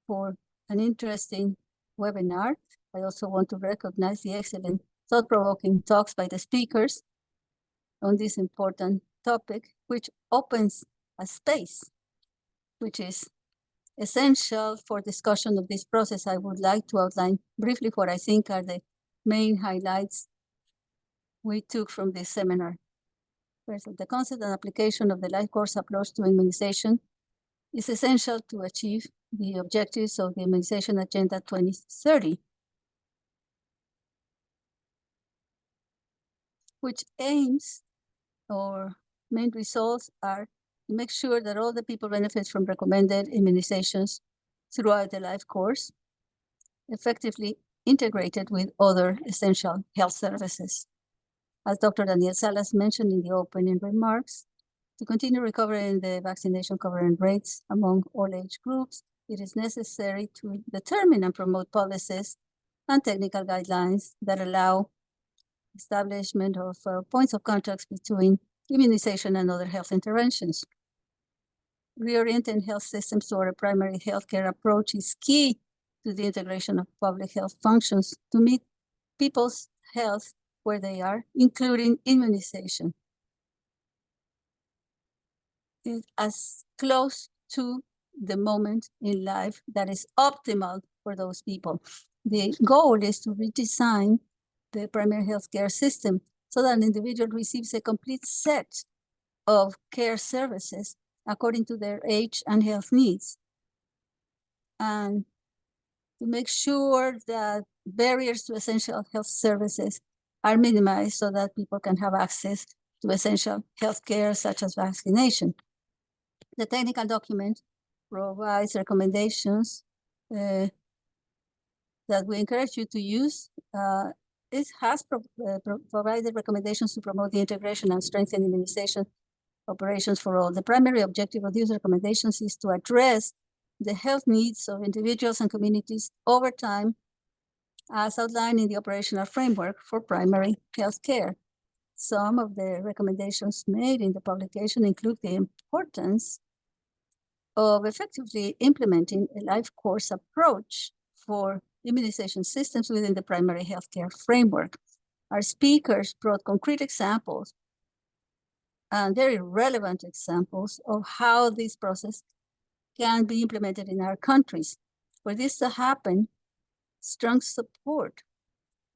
for an interesting webinar. I also want to recognize the excellent thought-provoking talks by the speakers on this important topic, which opens a space which is essential for discussion of this process. I would like to outline briefly what I think are the main highlights we took from this seminar. First, the concept and application of the life course approach to immunization is essential to achieve the objectives of the Immunization Agenda 2030, which aims, or main results are, to make sure that all the people benefit from recommended immunizations throughout the life course, effectively integrated with other essential health services. As Dr. Daniel Salas mentioned in the opening remarks, to continue recovering the vaccination coverage rates among all age groups, it is necessary to determine and promote policies and technical guidelines that allow establishment of points of contact between immunization and other health interventions. Reorienting health systems toward a primary healthcare approach is key to the integration of public health functions to meet people's health where they are, including immunization. It's as close to the moment in life that is optimal for those people. The goal is to redesign the primary healthcare system so that an individual receives a complete set of care services according to their age and health needs. And to make sure that barriers to essential health services are minimized so that people can have access to essential health care such as vaccination. The technical document provides recommendations that we encourage you to use. It has provided recommendations to promote the integration and strengthen immunization operations for all. The primary objective of these recommendations is to address the health needs of individuals and communities over time, as outlined in the operational framework for primary health care. Some of the recommendations made in the publication include the importance of effectively implementing a life course approach for immunization systems within the primary healthcare framework. Our speakers brought concrete examples and very relevant examples of how this process can be implemented in our countries. For this to happen, strong support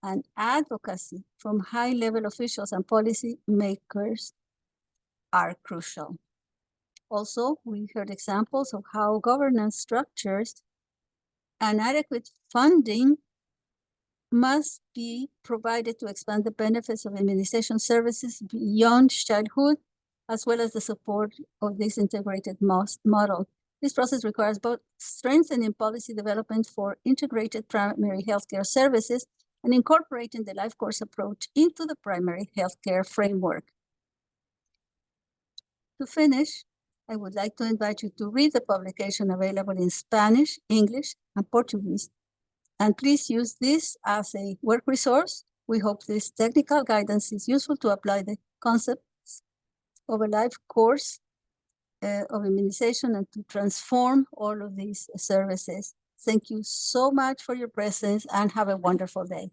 and advocacy from high-level officials and policy makers are crucial. Also, we heard examples of how governance structures and adequate funding must be provided to expand the benefits of immunization services beyond childhood, as well as the support of this integrated model. This process requires both strengthening policy development for integrated primary healthcare services and incorporating the life course approach into the primary healthcare framework. To finish, I would like to invite you to read the publication available in Spanish, English, and Portuguese. And please use this as a work resource. We hope this technical guidance is useful to apply the concepts of a life course of immunization and to transform all of these services. Thank you so much for your presence and have a wonderful day.